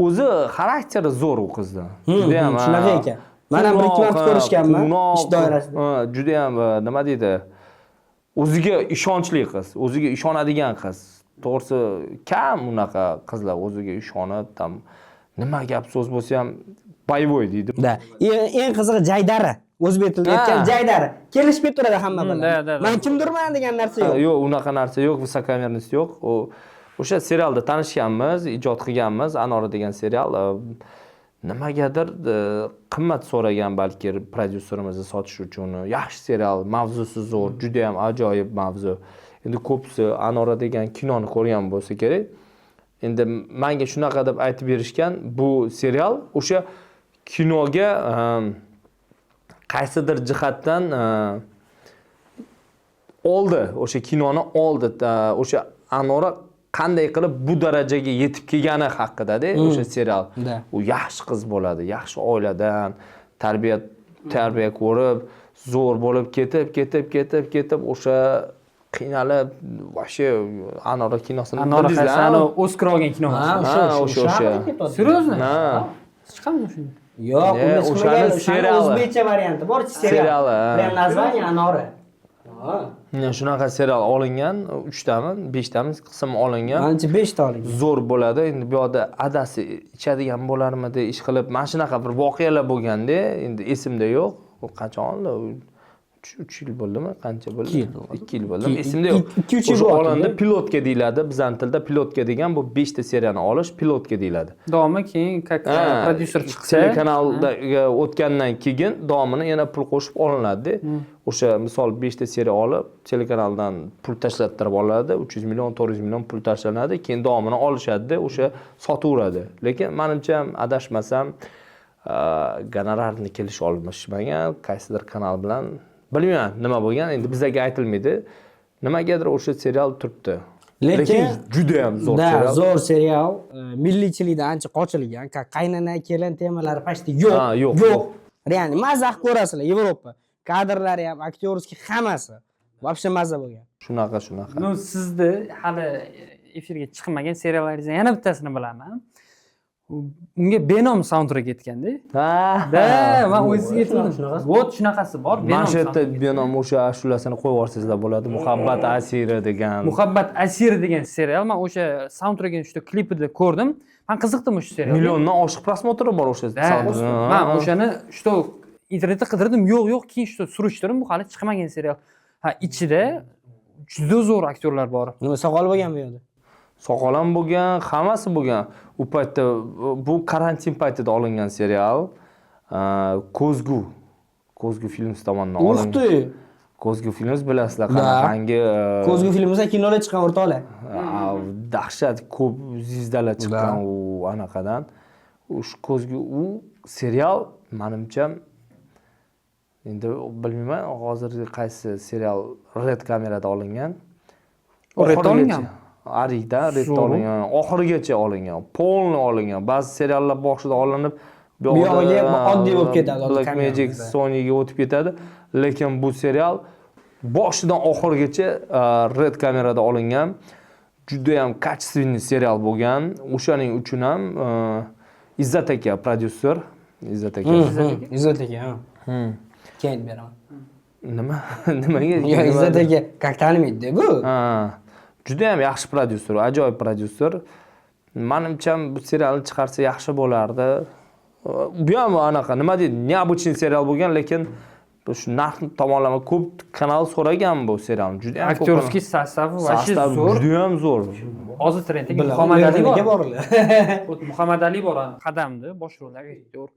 O'zi xarakteri zo'r u qizda. Juda ham shunaqa ekan. Men ham bir ikki marta ko'rishganman ish doirasida. Juda ham nima deydi? O'ziga ishonchli qiz, o'ziga ishonadigan qiz. To'g'risi, kam unaqa qizlar o'ziga ishonib, tam nima gap so'z bo'lsa ham boyvoy deydi. Da. Eng qizig'i Jaydari. O'zbek tilida aytgan Jaydari. Kelishib turadi hamma bilan. Men kimdirman degan narsa yo'q. Yo'q, unaqa narsa yo'q, visokomernost yo'q. O'sha serialda tanishganmiz, ijod qilganmiz, Anora degan serial. Nimagadir qimmat so'ragan balki prodyuserimizni sotish uchun. Yaxshi serial, mavzusi zo'r, juda ham ajoyib mavzu. Endi ko'psi Anora degan kinoni ko'rgan bo'lsa kerak. Endi menga shunaqa deb aytib berishgan, bu serial o'sha kinoga qaysidir jihatdan oldi, o'sha kinoni oldi. O'sha Anora qanday qilib bu darajaga yetib kelgani haqida-da o'sha serial. U yaxshi qiz bo'ladi, yaxshi oiladan, tarbiya ko'rib, zo'r bo'lib ketib o'sha qiynalib, вообще Anora kinosini Anora Oskar olgan kino. O'sha. Seryozni? Chiqamiz shunda. Yo'q, o'shaning serial o'zbekcha varianti bor-chi serial. Prям название Anora. Shunaqa serial olingan, 3 tami, 5 tami qism olingan. Menimcha 5 ta olingan. Zo'r bo'ladi. Endi bu yoqda adasi ichadigan bo'larmidi, ish qilib, mana shunaqa bir voqealar bo'lganda, endi esimda yo'q. U qachon? 3 yil bo'ldimi? Qancha bo'ldi? 2 yil bo'ldimi? Esimda yo'q. 2-3 yil bo'ldi. Pilotka deyiladi. Bizning tilda pilotka degan bu 5 ta seriyani olish pilotka deyiladi. Davomi keyin prodyuser chiqsa, telekanalda o'tgandan keyin davomini yana pul qo'shib olinadi. O'sha misol 5 ta seriya olib, telekanaldan pul tashlattirib oladi, 300 million, 400 million pul tashlanadi, keyin davomini olishadi, o'sha sotaveradi. Lekin menimcha adashmasam gonorarni kelish olishmagan, qaysidir kanal bilan bilmayman nima bo'lgan, endi bizga aytilmaydi. Nimagadir o'sha serial turibdi. Lekin juda ham zo'r serial. Zo'r serial. Milliychilikdan ancha qochilgan. Qaynana kelin temalari pashti yo'q. Yo'q. Ya'ni mazax ko'rasizlar Yevropa. Kadrlari ham, aktyorskiy hammasi. Вообще maza bo'lgan. Shunaqa. No, sizni hali efirga chiqmagan seriallaringizdan yana bittasini bilaman. Unga Benom soundtrack etganda. Men o'zimga aytdim. Вот shunaqasi bor. Manshetta Benom o'sha ashulasini qo'yib yuborsangizlar bo'ladi. Muhabbat asiri degan. Muhabbat asiri degan serial. Men o'sha soundtrackini juda klipida ko'rdim. Men qiziqdim o'sha serialga. Milliondan oshiq prosmotri bor o'sha soundtrack. Men o'shani juda internetda qidirdim. Yo'q, keyin juda surishtirdim. Bu hali chiqmagan serial. Ichida juda zo'r aktyorlar bor. Nima soqol bo'lgan bu yerda? Soqol ham bo'lgan, hammasi bo'lgan. U paytda bu karantin paytida olingan serial. Ko'zgu Films tomonidan olingan. Ko'zgu Films bilasizlar, qanaqangi Ko'zgu Filmsda kinolar chiqqan o'rtoqlar. Dahshat ko'p zvizdalar chiqqan u anaqadan. O'sha Ko'zgu serial menimcha endi bilmayman, hozir qaysi serial red kamerada olingan. Red olingan. Arikda red olingan, oxirigacha olingan, polni olingan. Ba'zi seriallar boshida olinib, bu yog'iga oddiy bo'lib ketadi, Black Magic Sonyga o'tib ketadi. Lekin bu serial boshidan oxirigacha red kamerada olingan. Juda ham качественный serial bo'lgan. O'shaning uchun ham Izzat aka prodyuser, Izzat aka. Keyin beraman. Nimaga? Yo'q, Izzat aka как taniydi bu. Juda ham yaxshi prodyuser, ajoyib prodyuser. Menimcha bu serialni chiqarsa yaxshi bo'lardi. Bu ham anaqa, nima deydi, необычный serial bo'lgan, lekin shu narx tomonlama ko'p kanal so'ragan bu serialni. Juda ham aktyorskiy sostavi zo'r. Juda ham zo'r. Hozir trendga Muhammad Ali bor. Muhammad Ali bor, qadamdi, bosh rolda aktyor.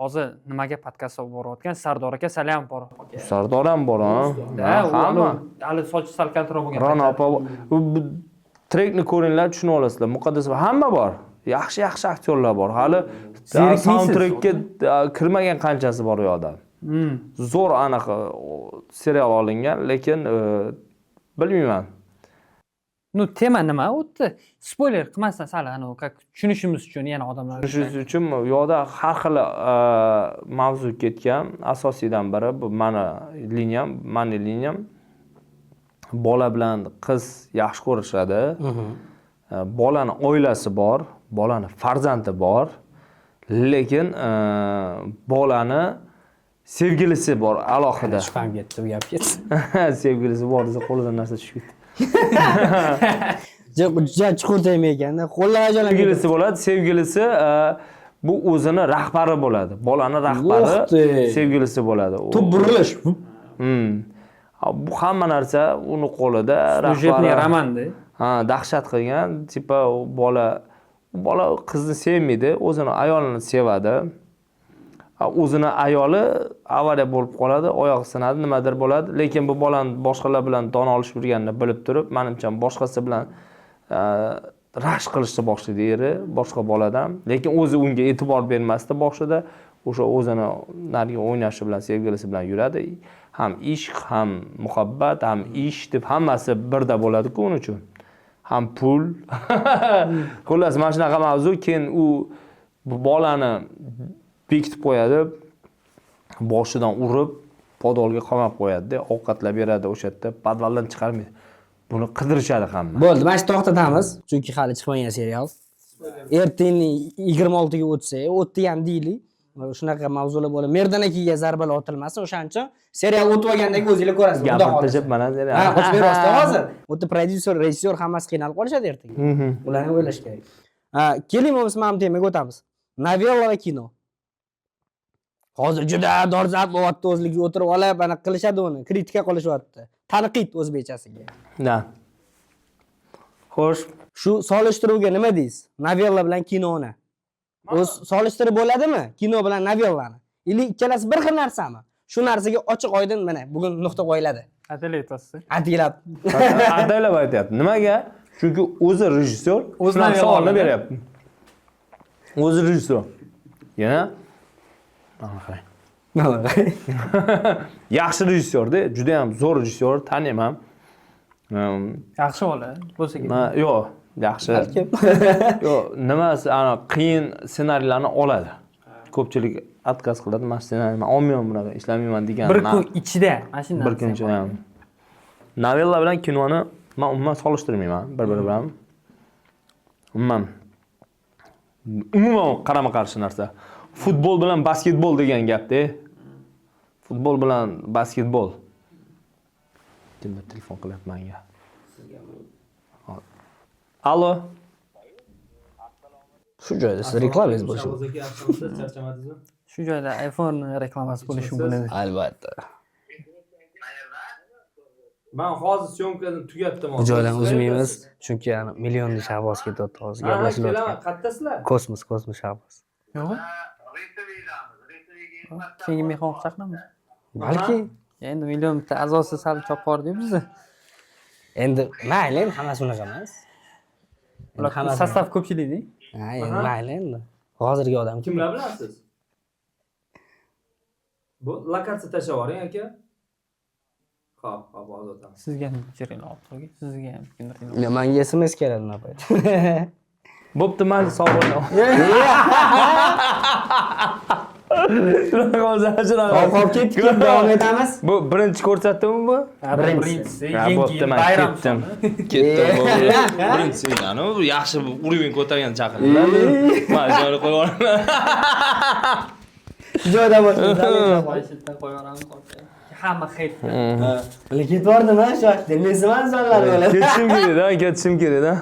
Hozir nimaga podkast olib borayotgan Sardor aka Salam bor. Sardor ham bor, hamma. Ali sochi sal kaltaroq bo'lgan. Rana opa trekni ko'ringlar, tushunib olasizlar. Muqaddas hamma bor. Yaxshi aktyorlar bor. Hali Zerikmisiz. soundtrackka kirmagan qanchasi bor u yoqda. Zo'r anaqa serial olingan, lekin bilmayman. Ну, tema nima? O'tdi. Spoiler qilmasdan sal как tushunishimiz uchun yana odamlar. Shuning uchun u yoqda har xil mavzu ketgan. Asosiydan biri bu mani liniyam. Bola bilan qiz yaxshi ko'rishadi. Bolani oilasi bor, bolani farzandi bor. Lekin bolani sevgilisi bor alohida. Shubham ketdi, bu gap ketdi. Sevgilisi bor desa qo'lidan narsa tushib ketdi. Juda chuqur tema ekanda, qo'llar ajoyib. Sevgilisi bo'ladi, sevgilisi bu o'zini rahbari bo'ladi. Bolani rahbari sevgilisi bo'ladi. Tub burilish. Bu hamma narsa uni qo'lida, Sujetniy romanda. dahshat qilgan, tipa bola qizni sevmaydi, o'zini ayolini sevadi. O'zini ayoli avariya bo'lib qoladi, oyog'i sinadi, nimadir bo'ladi, lekin bu bolani boshqalar bilan don olishib yurganini bilib turib, menimcha boshqasi bilan rashk qilishni boshlaydi eri, boshqa boladan, lekin o'zi unga e'tibor bermasdi boshida, o'sha o'zini narigi o'ynashi bilan, sevgilisi bilan yuradi. Ham ishq, ham muhabbat, ham ish deb hammasi birda bo'ladi-ku uning uchun. Ham pul. Xullas, mana shunaqa mavzu. Keyin u bu bolani bekitib qo'yadi, boshidan urib, podolga qamab qo'yadi-da, ovqatlab beradi o'sha yerda, podvaldan chiqarmaydi. Buni qidirishadi hamma. Bo'ldi, mana shu to'xtatamiz, chunki hali chiqmagan serial. Ertaning 26 ga o'tsa, o'tdi ham deylik. Shunaqa mavzular bo'ladi. Merdanakiga zarbalar otilmasin, o'shaning uchun serial o'tib olgandan keyin o'zinglar ko'rasiz. Gapirtib mana serial. Ha, ochib berasizlar hozir. O'tda prodyuser, rejissyor hammasi qiynalib qolishadi ertaga. Ularni o'ylash kerak. Keling, biz mana bu temaga o'tamiz. Novella va kino. Hozir juda dolzarb bo'lyapti, o'zligi o'tirib olib, ana qilishadi uni, kritika qilishyapti. Tanqid o'zbekchasiga. Da. Xo'sh, Shu solishtiruvga nima deysiz? Novella bilan kinoni. O'z solishtirib bo'ladimi? Kino bilan novellani. Ili ikkalasi bir xil narsami? Shu narsaga ochiq oydin mana bugun nuqta qo'yiladi. Ataylab aytasiz. Ataylab. ataylab aytyapti. Nimaga? Chunki o'zi rejissyor, o'z savolni beryapti. O'zi rejissyor. Yana yaxshi rejissyorda, juda ham zo'r rejissyor, taniyman. Yaxshi bola bo'lsa kerak. Yo'q, yaxshi. Yo'q, nimasi, ana qiyin ssenariylarni oladi. Ko'pchilik отказ qiladi, men ssenariyni olmayman, bunaqa ishlamayman degan. Bir kun ichida, mana shunday. Bir kun ichida. Novella bilan kinoni men umuman solishtirmayman bir-biri bilan. Umuman qarama-qarshi narsa. Futbol bilan basketbol degan gapda. Futbol bilan basketbol. Kimdir telefon qilyapti menga. Allo. Shu joyda siz reklamangiz bo'lishi mumkin. Shu joyda iPhone reklamasi bo'lishi mumkin edi. Albatta. Men hozir syomkani tugatdim. Bu joydan uzmaymiz, chunki millionli Shahboz ketyapti hozir gaplashyapti. Qayerdasizlar? Kosmos Shahboz. Yo'q. Keyingi mehmon chaqiramiz. Balki Endi millionta a'zosi sal chopqordi bizni. endi mayli, hammasi unaqa emas. Ular sostav ko'pchilikda. Ha, endi mayli endi. Hozirgi odam Kimlar bilasiz? Bu lokatsiya tashlab yuboring aka. Xo'p, hozir o'tamiz. Sizga ham jiring olib qo'ying. Sizga ham jiring. menga SMS keladi nima payt. Bo'pti, mayli, sog' bo'ling. Qolib ketdik, davom etamiz. Bu birinchi ko'rsatuvmi bu? Birinchisi Bo'pti, men bayram ketdim. Birinchisi, ya'ni bu yaxshi uровень ko'targan chaqirdilar. Men joyni qo'yib yuboraman. Joyda bo'lsin. Qo'yishdan qo'yaveramiz. Hamma xeyt. Ketibordimi shoshdi. Mensiman sonlar bo'ladi. Ketishim kerak-da.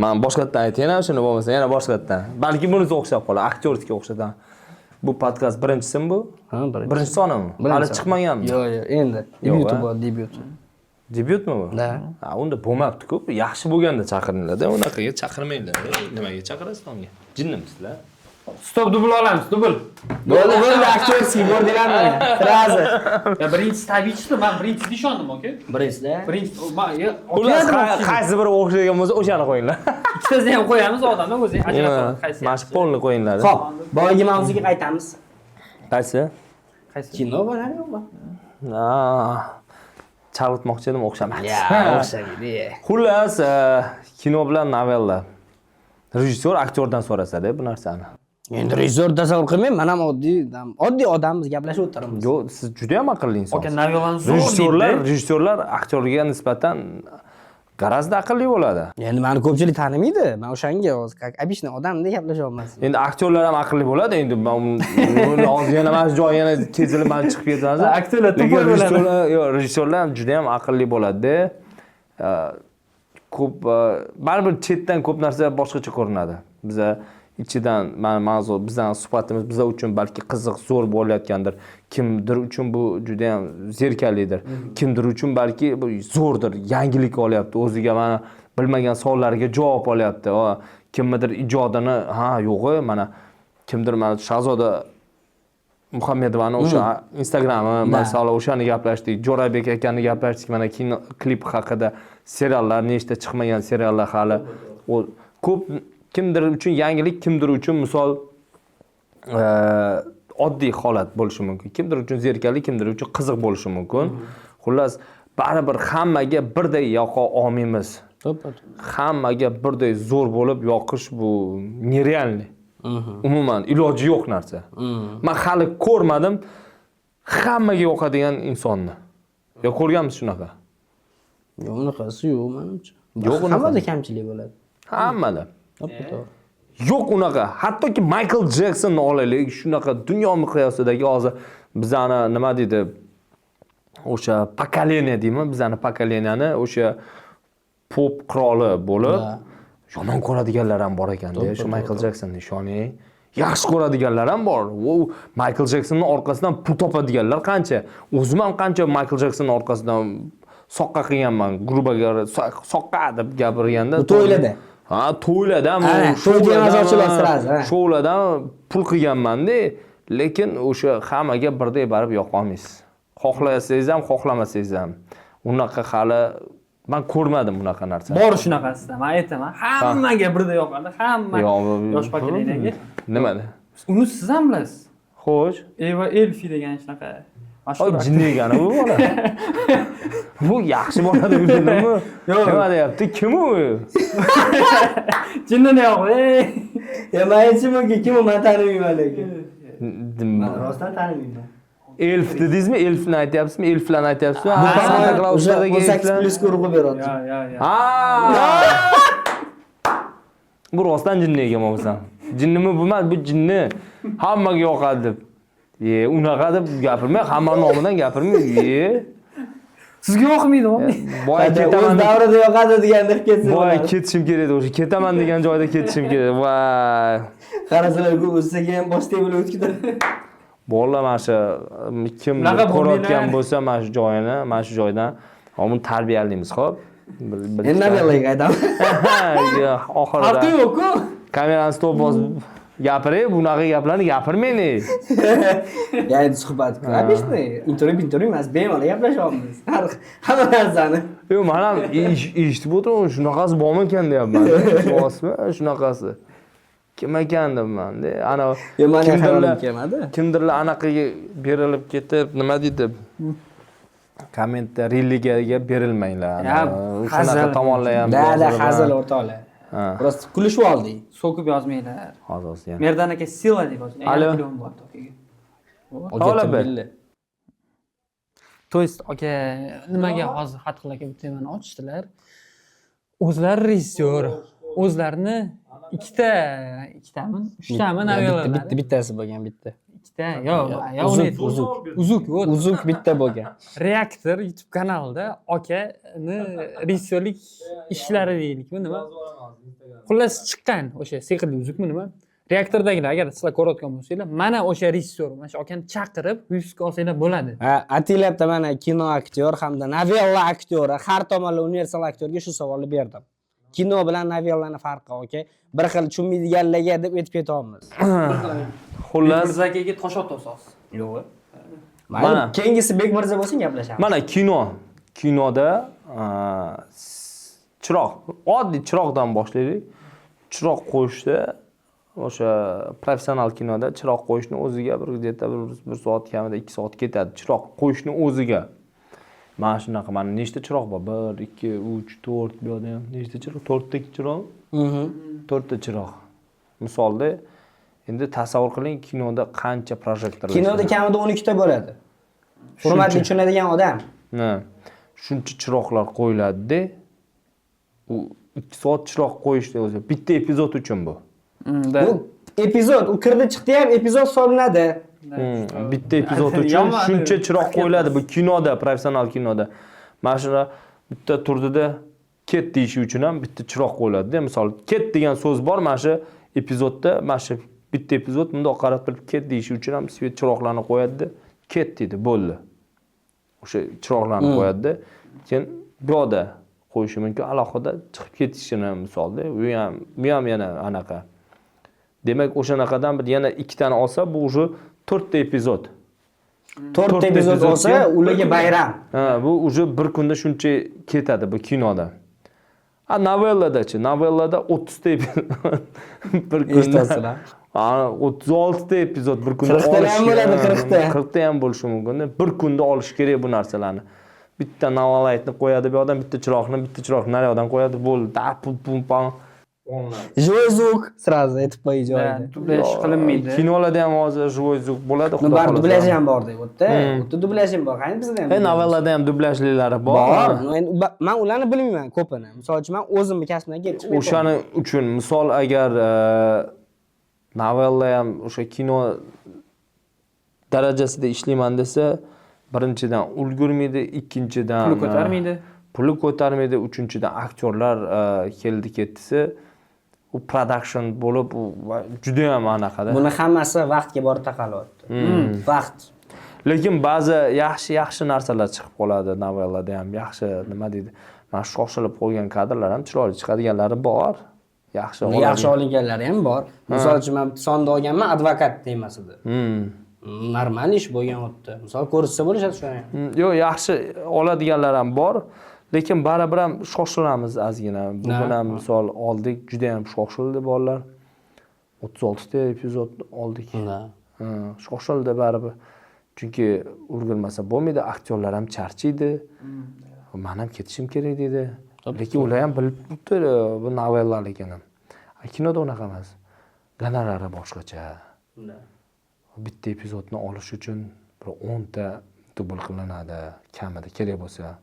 Men boshqatdan aytayman, shuni bo'lmasa yana boshqatdan. Balki bunisi o'xshab qoladi, aktyorga o'xshadan. Bu podkast birinchisimi bu? Ha, Birinchi sonimi? Hali chiqmaganmi? Yo'q, endi. Debyut bor, debyut. Debyutmi bu? Da. Ha, unda bo'lmabdi-ku. Yaxshi bo'lganda chaqiringlar-da, unaqaga chaqirmanglar. Nimaga chaqirasiz unga? Jinnimisizlar? Stop dubl olamiz, dubl. Bo'ldi, aktyorskiy ko'rdinglarmi? Fraza. Ya birinchisi tabiiy chiqdi, men birinchisiga ishondim, aka. Birinchida. Xullas, qaysi biri o'xshagan bo'lsa, o'shani qo'yinglar. Ikkitasini ham qo'yamiz, odamlar o'zi ajratadi, qaysi. Mana shu polni qo'yinglar. Xo'p, boyagi mavzuga qaytamiz. Qaysi? Qaysi? Kino bo'ladi yo'qmi? Chalg'itmoqchi edim, o'xshamadi. O'xshaydi. Xullas, kino bilan novella. Rejissyor aktyordan so'rasa-da bu narsani. Endi rejissyor tasavvur qilmang, men ham oddiy odammiz, gaplashib o'tiramiz. Yo'q, siz juda ham aqlli insonsiz. Aka novellani zo'r Rejissyorlar aktyorga nisbatan garazda aqlli bo'ladi. Endi meni ko'pchilik tanimaydi. Men o'shanga hozir обычный odamdek gaplasha olmasam. Endi aktyorlar ham aqlli bo'ladi. Endi uni hozir yana mana shu joy yana kezilib mana chiqib ketadi. Aktyorlar to'g'ri bo'ladi. Yo'q, rejissyorlar ham juda ham aqlli bo'ladi-da. Ko'p baribir chetdan ko'p narsa boshqacha ko'rinadi. Biza ichidan mavzu bizning suhbatimiz bizlar uchun balki qiziq, zo'r bo'layotgandir. Kimdir uchun bu juda ham zerkarlidir. Kimdir uchun balki bu zo'rdir, yangilik olyapti. O'ziga mana bilmagan savollarga javob olyapti. Kimdir ijodini, yo'q, mana kimdir mana Shahzoda Muhammedovani o'sha Instagrami, masalan, o'shani gaplashdik. Jo'rabek akani gaplashdik. Mana kino klip haqida, seriallar, nechta chiqmagan seriallar hali. Ko'p kimdir uchun yangilik, kimdir uchun misol oddiy holat bo'lishi mumkin. Kimdir uchun zerikali, kimdir uchun qiziq bo'lishi mumkin. Xullas, baribir hammaga birday yoqa olmaymiz. Hammaga birday zo'r bo'lib yoqish bu nerealniy. Umuman iloji yo'q narsa. Men hali ko'rmadim hammaga yoqadigan insonni. Yo ko'rganmisiz shunaqa? Yo'q, unaqasi yo'q menimcha. Yo'q, hammada kamchilik bo'ladi. Hammada. Yo'q unaqa. Hattoki Michael Jacksonni olaylik, shunaqa dunyo miqyosidagi hozir bizani nima deydi? O'sha pokoleniya deymi? Bizani pokoleniyani o'sha pop qiroli bo'lib, yomon ko'radiganlar ham bor ekan-da, shu Michael Jacksonni ishoning. Yaxshi ko'radiganlar ham bor. Michael Jacksonning orqasidan pul topadiganlar qancha? O'zim ham qancha Michael Jacksonning orqasidan soqqa qilganman, grubaga soqqa deb gapirganda. To'ylada. To'yladan, shoulardan pul qilganman-da, lekin o'sha hammaga birday barib yoqa olmaysiz. Xohlasangiz ham, xohlamasangiz ham. Unaqa hali men ko'rmadim unaqa narsa. Bor shunaqasida, men aytaman, hammaga birday yoqadi, hamma yosh pokoleniyaga. Nimada? Uni siz ham bilasiz. Xo'sh. Eva Elfi degan shunaqa mashhur jinni degani bu bola. Bu yaxshi bola deb bildimmi? Yo'q. Nima deyapti? Kim u? Jinnini yo'q. Men aytishimki, kim u men tanimayman lekin. Rostdan tanimayman. Elf dedingizmi? Elfni aytyapsizmi? Elflarni aytyapsizmi? O'sha X+ urg'u beryapti. Bu rostdan jinni ekan bo'lsam. Jinnimi bu emas, bu jinni. Hammaga yoqadi deb. Unaqa deb gapirmay, hamma nomidan gapirmay. Sizga yoqmaydimi? Boy ketaman davrida yoqadi degandek ketsin. Boy ketishim kerak edi o'sha. Ketaman degan joyda ketishim kerak. Voy. Qarasizlar, bu o'ziga ham boshday bo'lib o'tkizdi. Bolalar mana shu kim ko'rayotgan bo'lsa, mana shu joyini, mana shu joydan uni tarbiyalaymiz, xo'p? Endi nabiyalarga qaytamiz. Oxirida. Farqi yo'q-ku. Kamerani stop bosib gapiring, bunaqa gaplarni gapirmang. Endi suhbat qilamiz-da. Intervyu emas, bemalol gaplashyapmiz. Hamma narsani. Yo'q, men ham eshitib o'tiraman, shunaqasi bormi ekan deyapman. Bosmi, shunaqasi. Kim ekan deyman-da. Ana kimdirlar anaqaga berilib ketib, nima deydi? Kommentda religiyaga berilmanglar. Shunaqa tomonlar ham bor. Da, hazil o'rtoqlar. Просто kulishib oldik. So'kib yozmanglar. Hozir. Merdan aka sila deb yozing. Alo. To есть aka nimaga hozir Fatxul aka bu temani ochdilar? O'zlari rejissyor, o'zlarini ikkitami, uchtami novellalar. Bittasi bo'lgan, bitta. Ikkita, yo'q, Uzuk bitta bo'lgan. Reaktor YouTube kanalida akani rejissyorlik ishlari deylikmi, nima? Xullas chiqqan o'sha sehrli uzukmi nima? Reaktordagilar agar sizlar ko'rayotgan bo'lsanglar, mana o'sha rejissyor, mana shu akani chaqirib, yuzga olsanglar bo'ladi. Atilabda mana kino aktyor hamda novella aktyori, har tomonlama universal aktyorga shu savolni berdim. kino bilan novellani farqi aka. Bir xil tushunmaydiganlarga deb aytib ketyapmiz. Xullas, Mirzaga tosh otasiz. Yo'q. Mana. Mana keyingisi Bekmirza bo'lsin gaplashamiz. mana kinoda chiroq, oddiy chiroqdan boshlaylik. Chiroq qo'yishda o'sha professional kinoda chiroq qo'yishni o'ziga bir soat kamida 2 soat ketadi. Chiroq qo'yishni o'ziga. Mana shunaqa, mana nechta chiroq bor? 1, 2, 3, 4 bu yerda ham nechta chiroq? 4 ta chiroq. 4 ta chiroq. Misolda endi tasavvur qiling, kinoda qancha projektorlar. Kinoda kamida 12 ta bo'ladi. Hurmatli tushunadigan odam. Ha. Shuncha chiroqlar qo'yiladi-da. U 2 soat chiroq qo'yishda o'zi bitta epizod uchun bu. Bu epizod, u kirdi chiqdi ham epizod solinadi. Bitta epizod uchun shuncha chiroq qo'yiladi bu kinoda, professional kinoda. Mana shuna bitta turdida ket deyish uchun ham bitta chiroq qo'yiladi-da. Misol, ket degan so'z bor, mana shu epizodda, mana shu bitta epizod bundoq qarab turib ket deyish uchun ham svet chiroqlarni qo'yadi-da. Ket deydi, bo'ldi. O'sha chiroqlarni qo'yadi-da. Keyin bu yoqda qo'yishi mumkin, alohida chiqib ketishini misolda. Bu ham yana anaqa. Demak, o'shanaqadan bir yana 2 tani olsa, bu уже 4 ta epizod. 4 ta epizod olsa, ularga bayram. Ha, bu уже bir kunda shuncha ketadi bu kinoda. A novellada-chi, novellada 30 ta epizod bir kunda. Estasizlar. 36 ta epizod bir kunda 40 ta ham bo'ladi, 40 ta. 40 ta ham bo'lishi mumkin. Bir kunda olish kerak bu narsalarni. Bitta novelaytni qo'yadi bu odam, bitta chiroqni nariyoqdan qo'yadi, bo'ldi. Da pum pam. Живой звук сразу aytib qo'yish joyida. Dublyaj qilinmaydi. Kinolarda ham hozir живой звук bo'ladi, xudo Bar xolasa. dublyaj ham bor deb o'tdi. O'tda dublyaj ham bor. Qani bizda ham. Novellada ham dublyajlilari bor. Men ularni bilmayman ko'pini. Misol uchun men o'zimni kasbimdan kelib chiqib O'shaning uchun misol agar novella ham o'sha kino darajasida ishlayman desa, birinchidan ulgurmaydi, ikkinchidan puli ko'tarmaydi, uchinchidan aktyorlar keldi ketdisi, u production bo'lib, juda ham anaqada. Buni hammasi vaqtga borib taqalyapti. Vaqt. Lekin ba'zi yaxshi narsalar chiqib qoladi novellada ham. Yaxshi, nima deydi? Mana shoshilib qo'ygan kadrlar ham chiroyli chiqadiganlari bor. Yaxshi olinganlari ham bor. Misol uchun men sonda olganman advokat temasida. Normal ish bo'lgan o'tdi. Misol ko'rsa bo'lishadi shuni. Yo'q, yaxshi oladiganlar ham bor. Lekin baribir ham shoshilamiz ozgina. Bugun ham misol oldik, juda ham shoshildi bolalar. 36 ta epizod oldik. Shoshildi baribir. Chunki ulgurmasa bo'lmaydi, aktyorlar ham charchaydi. Men ham ketishim kerak deydi. Lekin ular ham bilib turibdi bu novellalar ekanini. Kinoda unaqa emas. Gonorari boshqacha. Bitta epizodni olish uchun bir 10 ta dubl qilinadi, kamida kerak bo'lsa.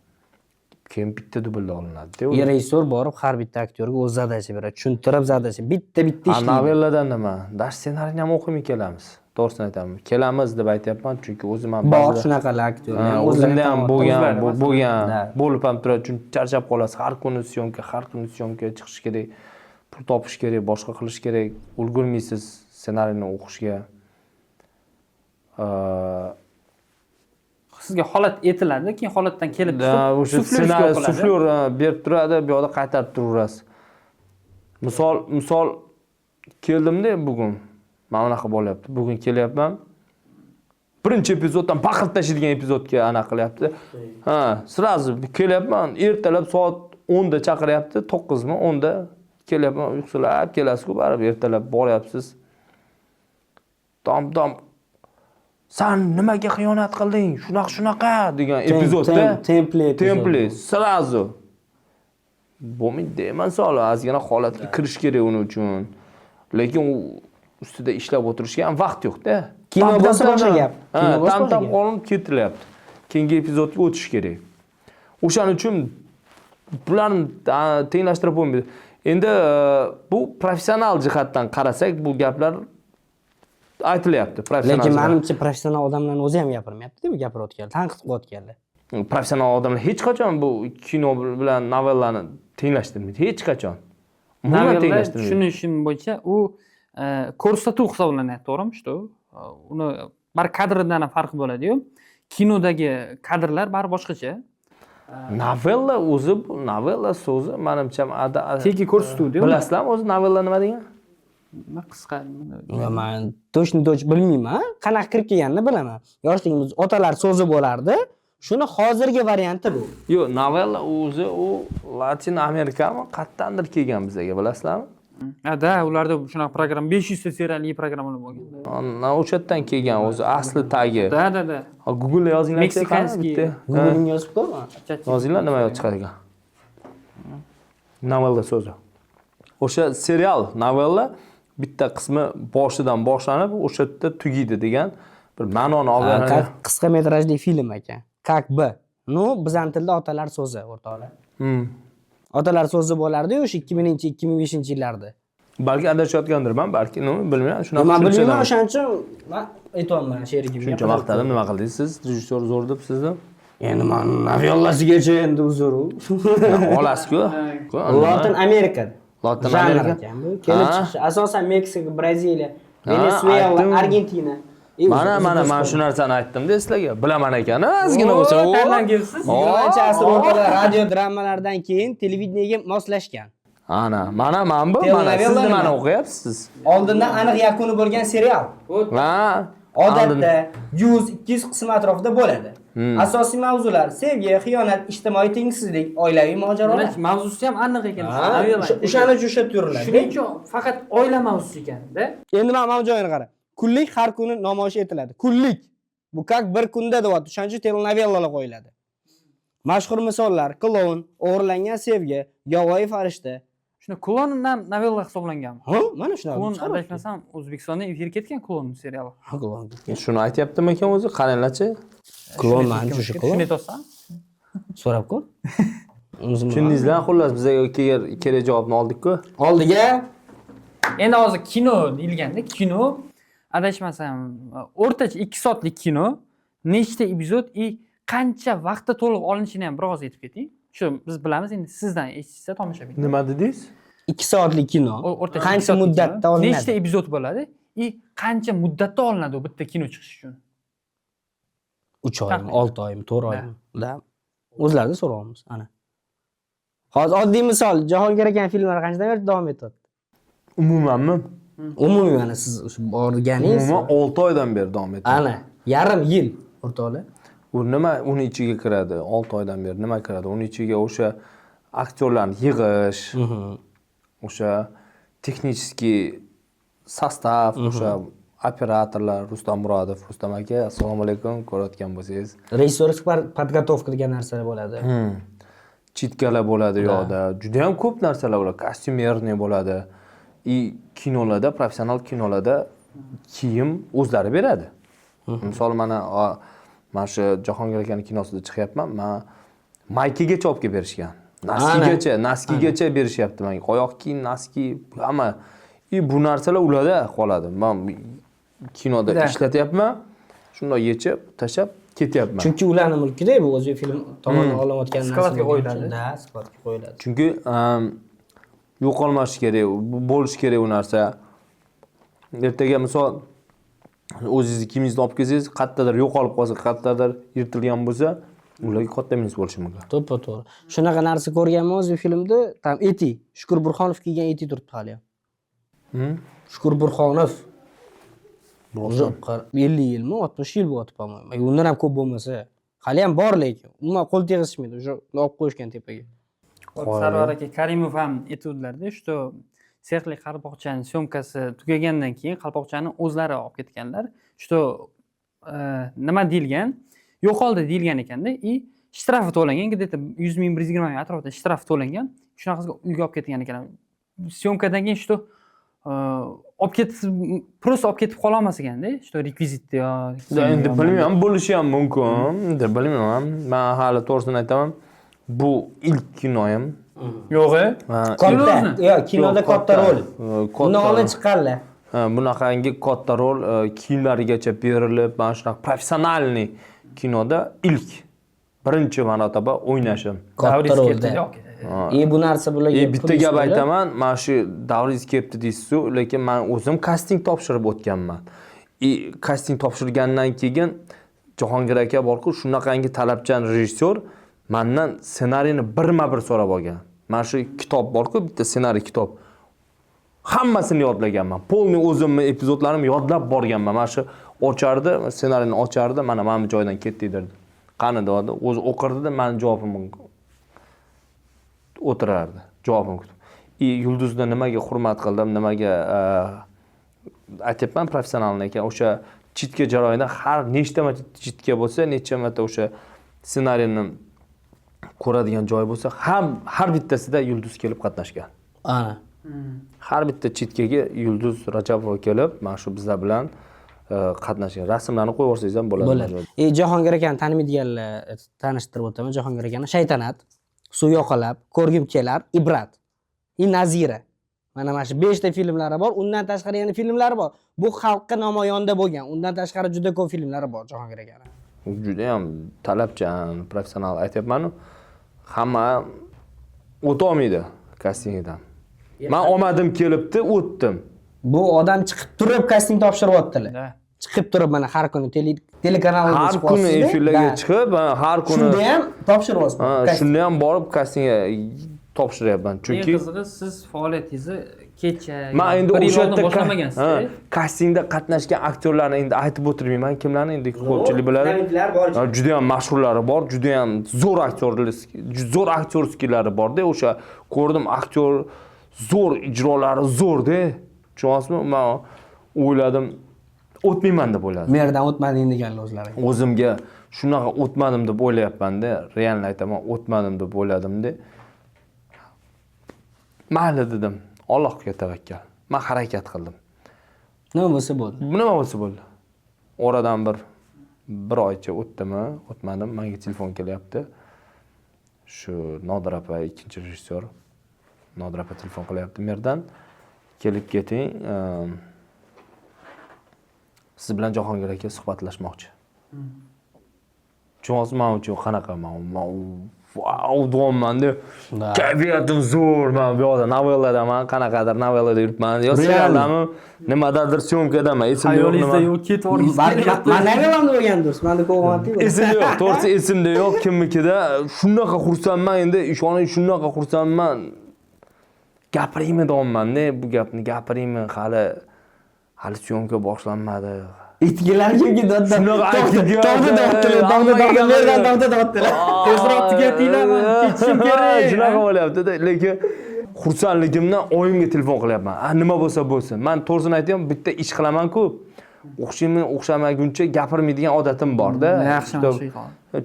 Keyin bitta dublda olinadi. Rejissor borib har bitta aktyorga o'z zadachi beradi, tushuntirib zadachi. Bitta ishlaydi. Novelladan nima? Dash ssenariyni ham o'qimay kelamiz. To'g'risini aytaman. Kelamiz deb aytyapman, chunki o'zim ham bor shunaqalar aktyorlar. O'zimda ham bo'lib ham turadi, chunki charchab qolasiz. Har kuni syomka chiqish kerak, pul topish kerak, boshqa qilish kerak, ulgurmaysiz ssenariyni o'qishga. Sizga holat aytiladi, keyin holatdan kelib chiqib suflyor berib turadi, bu yoqda qaytarib turaverasiz. Misol keldimda bugun. Mana bunaqa bo'lyapti. Bugun kelyapman. Birinchi epizoddan baqirib tashlaydigan epizodga ana qilyapti. Ha, srazu kelyapman. Ertalab soat 10 da chaqiryapti, 9 mi? 10 da kelyapman. Uyqusilab kelasiz-ku, baribir ertalab boryapsiz. Tom Sen nimaga xiyonat qilding? Shunaqa degan epizodda template srazu. Bo'lmaydi deyman, solo ozgina holatga kirish kerak uning uchun. Lekin u ustida ishlab o'tirishga ham vaqt yo'q-da. Kino bo'lsa boshqa gap. Tam qo'linib ketilyapti. Keyingi epizodga o'tish kerak. O'shaning uchun bularni tenglashtirib bo'lmaydi. Endi bu professional jihatdan qarasak, bu gaplar aytilyapti. Lekin menimcha professional odamlarning o'zi ham gapirmayapti-da, bu gapirayotganlar, tanqid qilayotganlar. Professional odamlar hech qachon bu kino bilan novellani tenglashtirmaydi, hech qachon. Novella tushunishim bo'yicha u ko'rsatuv hisoblanadi, to'g'rimi shu? Uni bir kadrdan farqi bo'ladi-yu. Kinodagi kadrlar bari boshqacha. Novella o'zi, novella so'zi menimcha Teki ko'r studio. bilasizlarmi o'zi novella nima degan? Qisqa. Men точно bilmayman. Qanaqa kirib kelganini bilaman. Yoshligimiz otalar so'zi bo'lardi. Shuni hozirgi varianti bu. Yo'q, novella o'zi u Latin Amerikami qayerdandir kelgan bizga, bilasizlarmi? Da, ularda shunaqa programma 500 ta serialli programmalar bo'lgan. O'sha yerdan kelgan o'zi asli tagi. Da. Google yozinglar. Meksikanskiy. Google'ning yozib ko'rma. Yozinglar nima yozib chiqar ekan. Novella so'zi. O'sha serial novella bitta qismi boshidan boshlanib, o'sha yerda tugaydi degan bir ma'noni olgan. Qisqa metrajli film ekan. Как бы. Ну, bizning tilda otalar so'zi o'rtoqlar. Otalar so'zi bo'lardi-yu o'sha 2000-2005-yillarda. Balki adashayotgandirman, balki bilmayman. Shunaqa. Men bilmayman, o'shaning uchun men aytolmayman sherigimga. Shuncha maqtadim, nima qildingiz siz? Rejissyor zo'r deb sizni. Endi men novellasigacha endi uzr. Olasiz-ku. Latin Amerika. Latin Janr Amerika. ekan bu. Kelib chiqish asosan Meksika, Braziliya, Venesuela, aytdim. Argentina. Mana shu narsani aytdim-da sizlarga. Bilaman ekan, ozgina bo'lsa. Tanlangansiz. 20-asr o'rtalar radio dramalardan keyin televideniyaga moslashgan. Mana bu, mana siz nimani o'qiyapsiz? Oldindan aniq yakuni bo'lgan serial. Odatda 100-200 qism atrofida bo'ladi. Asosiy mavzular: sevgi, xiyonat, ijtimoiy tengsizlik, oilaviy mojarolar. Mavzusi ham aniq ekan. O'shani ushlab turiladi. Shuning uchun faqat oila mavzusi ekanda. Endi men mana joyini qara. Kunlik har kuni namoyish etiladi. Kunlik. Bu как bir kunda deyapti. O'shaning uchun telenovellalar qo'yiladi. Mashhur misollar: Klon, o'g'irlangan sevgi, Yovvoyi farishta. Shuni klondan novella hisoblanganmi? Ha, mana shunaqa. Klon adashmasam O'zbekistonda efirga ketgan klon seriali. Klon. Shuni aytyaptimi ekan o'zi? Qaranglarchi. Klon mana shu klon. Shuni aytasan? So'rab ko'r. Tushundingizlar, xullas bizga kerak javobni oldik-ku. Oldiga Endi hozir kino deyilganda, kino adashmasam o'rtacha 2 soatlik kino, nechta epizod qancha vaqtda to'liq olinishini ham biroz aytib keting. Shu biz bilamiz, endi sizdan eshitsa tomoshabin. Nima dedingiz? 2 soatlik kino. O'rtacha Qancha muddatda olinadi? Nechta epizod bo'ladi? Qancha muddatda olinadi u bitta kino chiqish uchun? 3 oymi, 6 oymi, 4 oymi? Da. O'zlarida so'raymiz, ana. Hozir oddiy misol, Jahongir aka filmlari qanchadan beri davom etyapti? Umumanmi? Umumiy mana siz o'sha borganingiz. Umuman 6 oydan beri davom etyapti. Ana, yarim yil o'rtoqlar. U nima uni ichiga kiradi? 6 oydan beri nima kiradi? Uni ichiga o'sha aktyorlarni yig'ish, o'sha texnический sostav, o'sha operatorlar, Rustam Murodov, Rustam aka, assalomu alaykum, ko'rayotgan bo'lsangiz. Rejissyorskiy podgotovka degan narsalar bo'ladi. Chitkalar bo'ladi yo'qda. Juda ham ko'p narsalar bo'ladi. Kostyumerniy bo'ladi. Kinolarda, professional kinolarda kiyim o'zlari beradi. Misol mana shu Jahongir akaning kinosida chiqyapman. Men maykagacha olib kelib berishgan. Naskigacha berishyapti menga. Oyoq kiyim, naski, hamma. Bu narsalar ularda qoladi. Men kinoda ishlatyapman. Shunday yechib, tashab ketyapman. Chunki ularning mulkida bu o'zbek film tomonidan olinayotgan narsa. Skladga qo'yiladi. Da, skladga qo'yiladi. Chunki yo'qolmashi kerak, bo'lishi kerak u narsa. Ertaga misol o'zingizni kiyimingizni olib kelsangiz, qayerdadir yo'qolib qolsa, qayerdadir yirtilgan bo'lsa, ularga katta minus bo'lishi mumkin. To'ppa-to'g'ri. Shunaqa narsa ko'rganman o'zbek filmda, tam eti, Shukur Burxonov kiygan eti turibdi hali ham. Shukur Burxonov 50 yilmi, 60 yil bo'lyapti, po-mo'yim. Undan ham ko'p bo'lmasa, hali ham bor lekin. Umuman qo'l tegizishmaydi, o'sha olib qo'yishgan tepaga. Sarvar aka Karimov ham aytuvdilarda, что sexli qalpoqchaning syomkasi tugagandan keyin qalpoqchani o'zlari olib ketganlar. Что nima deyilgan? Yo'qoldi deyilgan ekanda, shtrafi to'langan, где-то 100 ming, 120 ming atrofida shtraf to'langan. Shunaqasiga uyga olib ketgan ekan. Syomkadan keyin что olib ketib, просто olib ketib qola olmas ekanda, что rekvizitda yo. Endi bilmayman, bo'lishi ham mumkin. Endi bilmayman. Men hali to'g'risini aytaman. Bu ilk kinoyim. Yo'q-e? Katta. Yo'q, kinoda katta rol. Undan oldin chiqqanlar. Bunaqangi katta rol kiyimlarigacha berilib, mana shunaqa professionalniy kinoda ilk birinchi marotaba o'ynashim. Katta rolda. Bu narsa bularga bitta gap aytaman, mana shu davringiz kelibdi deysiz-ku, lekin men o'zim kasting topshirib o'tganman. Kasting topshirgandan keyin Jahongir aka borku, shunaqangi talabchan rejissyor, Mendan ssenariyni birma-bir so'rab olgan. Mana shu kitob bor-ku, bitta ssenariy kitob. Hammasini yodlaganman. Polniy o'zimni epizodlarimni yodlab borganman. Mana shu ochardi, ssenariyni ochardi, mana bu joydan ketdik derdi. Qani dedi, o'zi o'qirdi-da, meni javobimni o'tirardi. Javobimni kutib. Yulduzda nimaga hurmat qildim, nimaga aytyapman professionalni ekan, o'sha chitka jarayonida har nechta marta chitka bo'lsa, necha marta o'sha ssenariyni ko'radigan joy bo'lsa, har bittasida yulduz kelib qatnashgan. Ana. Har bitta chitkaga Yulduz Rajabova kelib, mana shu bizlar bilan qatnashgan. Rasmlarni qo'yib yuborsangiz ham bo'ladi. Bo'ladi. Jahongir akani tanimaydiganlar tanishtirib o'taman. Jahongir akani Shaytanat, Suv yoqalab, Ko'rgim kelar, Ibrat, Nazira. Mana shu 5 ta filmlari bor. Undan tashqari yana filmlari bor. Bu xalqqa namoyonda bo'lgan. Undan tashqari juda ko'p filmlari bor Jahongir akani. Juda ham talabchan, professional aytyapman. Hamma o'ta olmaydi kastingdan. Men omadim kelibdi, o'tdim. Bu odam chiqib turib kasting topshiryaptilar. Chiqib turib mana har kuni telekanalga har kuni efirlarga chiqib, har kuni shunda ham topshiryapsiz. Shunda ham borib kastingga topshiryapman. Chunki qizig'i siz faoliyatingizni kecha men endi o'sha yerda boshlamagansiz. Kastingda qatnashgan aktyorlarni endi aytib o'tirmayman, kimlarni endi ko'pchilik biladi. Juda ham mashhurlari bor, juda ham zo'r aktyorskilari bor-da, o'sha ko'rdim aktyor zo'r ijrolari zo'r-da. Tushunasizmi? Men o'yladim, o'tmayman deb o'yladim. Merdan o'tmading deganlar o'zlari. O'zimga shunaqa o'tmadim deb o'ylayapman-da, realni aytaman, o'tmadim deb o'yladim-da. Mayli dedim, Allohga tavakkal. Men harakat qildim. Nima bo'lsa bo'ldi. Nima bo'lsa bo'ldi. Oradan bir oycha o'tdimi, o'tmadim, menga telefon kelyapti. Shu Nodir opa, ikkinchi rejissyor. Nodir opa telefon qilyapti Merdan. Kelib keting. Siz bilan Jahongir aka suhbatlashmoqchi. Chunki men uchun qanaqa vau deyapman-da. Kayfiyatim zo'r. Men bu yoqda novellada qanaqadir novellada yuribman. Yo seriallarmi, nimadadir syomkadaman. Esimda yo'q nima. Hayolingizda yo'q, ketib yuborgansiz. Men novellamda bo'lgan do'st. Menda ko'rganman-ku. Esimda yo'q, to'g'risi esimda yo'q. Kimnikida shunaqa xursandman endi, ishoning shunaqa xursandman. Gapiraymi deyapman-da, bu gapni gapiraymi, hali syomka boshlanmadi. Itkilar kimga dodda. Shunaqa aytgan. Dodda, Merdan dodda. Tezroq tugatinglarmi? Ketishim kerak. Shunaqa bo'lyapti-da, lekin xursandligimdan oyimga telefon qilyapman. Nima bo'lsa bo'lsin. Men to'g'risini aytayman, bitta ish qilaman-ku. O'xshaymi, o'xshamaguncha gapirmaydigan odatim bor-da. Yaxshi.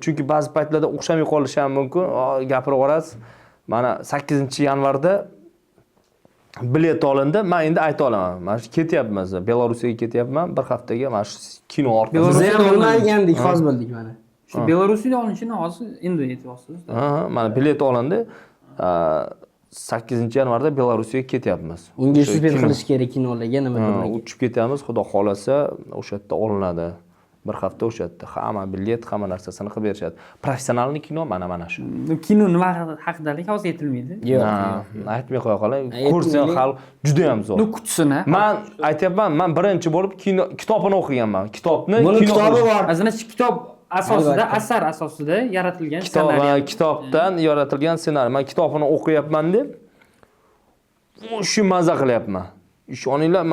Chunki ba'zi paytlarda o'xshamay qolishi ham mumkin. Gapirib olasiz. Mana 8-yanvarda bilet olindi. Men endi ayta olaman. Mana shu ketyapmiz. Belorussiyaga ketyapman. Bir haftaga mana shu kino orqali. Biz ham olgandik, hozir bildik mana. Shu Belarusiyada olinishini hozir endi aytyapsiz. Mana bilet olindi. 8-yanvarda Belorussiyaga ketyapmiz. Unga shubha qilish kerak kinolarga nima bo'lmaydi. Uchib ketamiz, xudo xolasa, o'sha yerda olinadi. Bir hafta o'sha yerda hamma bilet, hamma narsasini qilib berishadi. Professionalni kino mana shu. Kino nima haqidalik hozir aytilmaydi. Yo'q. Aytmay qo'ya qolay. Ko'rsin xalq juda ham zo'r. Kutsini. Men aytyapman, men birinchi bo'lib kitobini o'qiganman. Kitobni kitobi bor. Azina kitob asosida, asar asosida yaratilgan ssenariy. Kitobdan yaratilgan ssenariy. Men kitobini o'qiyapman deb shu maza qilyapman. Ishoninglar,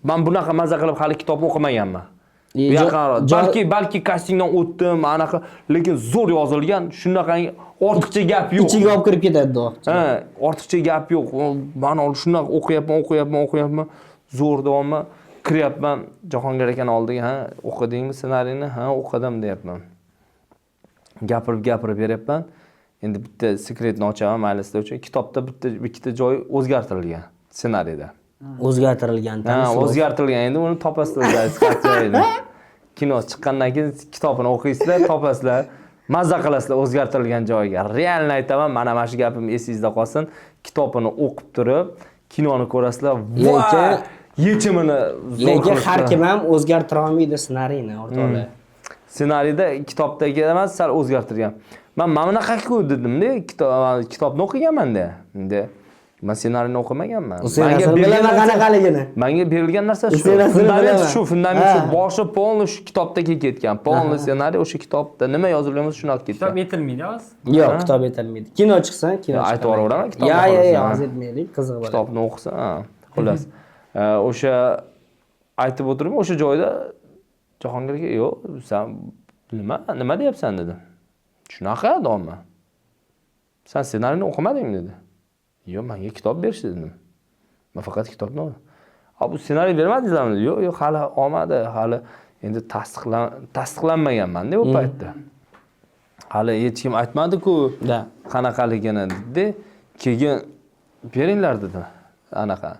men bunaqa maza qilib hali kitob o'qimaganman. Balki kastingdan o'tdim, anaqa, lekin zo'r yozilgan, shunaqa ortiqcha gap yo'q. Ichiga olib kirib ketadi do'q. Ortiqcha gap yo'q. Men shunaqa o'qiyapman, zo'r deyapman. Kiryapman Jahongir akani oldiga, o'qidingmi ssenariyni? O'qidim deyapman. Gapirib beryapman. Endi bitta sekretni ochaman maylisida uchun. Kitobda bitta joy o'zgartirilgan ssenariyda. O'zgartirilgan. O'zgartirilgan. Endi uni topasizlar, kino chiqqandan keyin kitobini o'qiysizlar, topasizlar, mazza qilasizlar o'zgartirilgan joyiga. Realni aytaman, mana shu gapim esingizda qolsin. Kitobini o'qib turib, kinoni ko'rasizlar. Yechimini lekin har kim ham o'zgartira olmaydi ssenariyni, o'rtoqlar. Ssenariyda kitobdagi emas, sal o'zgartirgan. Men mana bunaqa-ku dedim-da, kitobni o'qiganman-da. Endi Men ssenariyni o'qimaganman. Ssenariyni bilaman qanaqaligini. Menga berilgan narsa shu. Ssenariyni Fundament bilaman. shu, fundament shu. Ha. Boshi polni shu kitobda kelib ketgan. Polni ssenariy o'sha kitobda nima yozilgan bo'lsa shuni olib Kitob ketgan. etilmaydi hozir. Yo'q, kitob aytilmaydi. Kino chiqsa, kino chiqadi. Aytib yuboraveraman kitobni. Yo'q, hozir aytmaylik, qiziq bo'ladi. Kitobni o'qisa, xullas. O'sha aytib o'tirib, o'sha joyda Jahongirga, "Yo'q, sen nima deyapsan?" dedim. "Shunaqa odamman. Sen ssenariyni o'qimadingmi?" dedi. "Yo'q, menga kitob berishdi" dedim. "Men faqat kitobni oldim." "Bu ssenariy bermadingizlarmi?" dedi. "Yo'q, hali olmadi, hali endi tasdiqlanmaganman-da u paytda. Hali hech kim aytmadi-ku Da. qanaqaligini" dedi. "Keyin beringlar" dedi. Anaqa.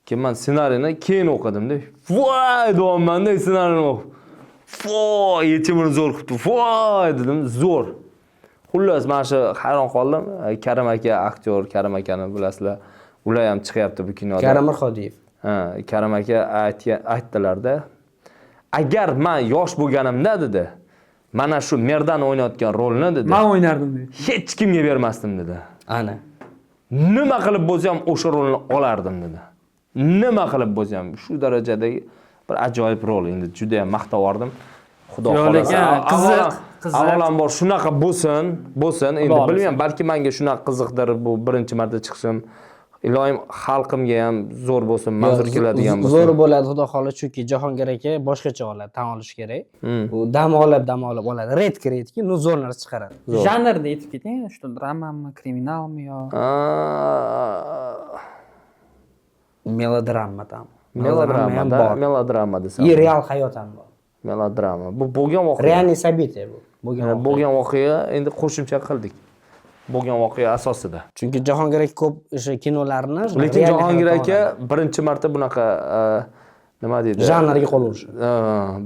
Keyin men ssenariyni keyin o'qidim-da. "Voy, deyapman-da ssenariyni o'qib. Voy, yechimini zo'r qilibdi. Voy" dedim, zo'r. Xullas, men shu hayron qoldim. Karim aka aktyor, Karim akani bilasizlar. Ular ham chiqyapti bu kinoda. Karim Mirxodiyev. Karim aka aytdilar-da. "Agar men yosh bo'lganimda" dedi, "mana shu merdan o'ynayotgan rolni" dedi, Men o'ynardim dedi. "hech kimga bermasdim" dedi. Ana. Nima qilib bo'lsa ham o'sha rolni olardim dedi. Nima qilib bo'lsa ham shu darajadagi bir ajoyib rol. Endi juda ham maqtavordim. Xudo xolasa. Qiziq. Avvalambor shunaqa bo'lsin. Endi bilmayman, balki menga shunaqa qiziqdir bu birinchi marta chiqishim. Iloyim xalqimga ham zo'r bo'lsin, manzur keladigan bo'lsin. Zo'r bo'ladi, xudo xohlasa, chunki Jahongir aka boshqacha oladi, tan olish kerak. U dam olib oladi. Redki, no zo'r narsa chiqaradi. Janrni aytib keting, что dramami, kriminalmi yo? Melodrama tam. Melodrama desam. И real hayot ham bor. Melodrama. Bu bo'lgan voqea. Реальный событие bu. Bo'lgan voqea endi qo'shimcha qildik. Bo'lgan voqea asosida. Chunki Jahongir aka ko'p o'sha kinolarni Lekin Jahongir aka birinchi marta bunaqa nima deydi? janrga qo'l urishdi.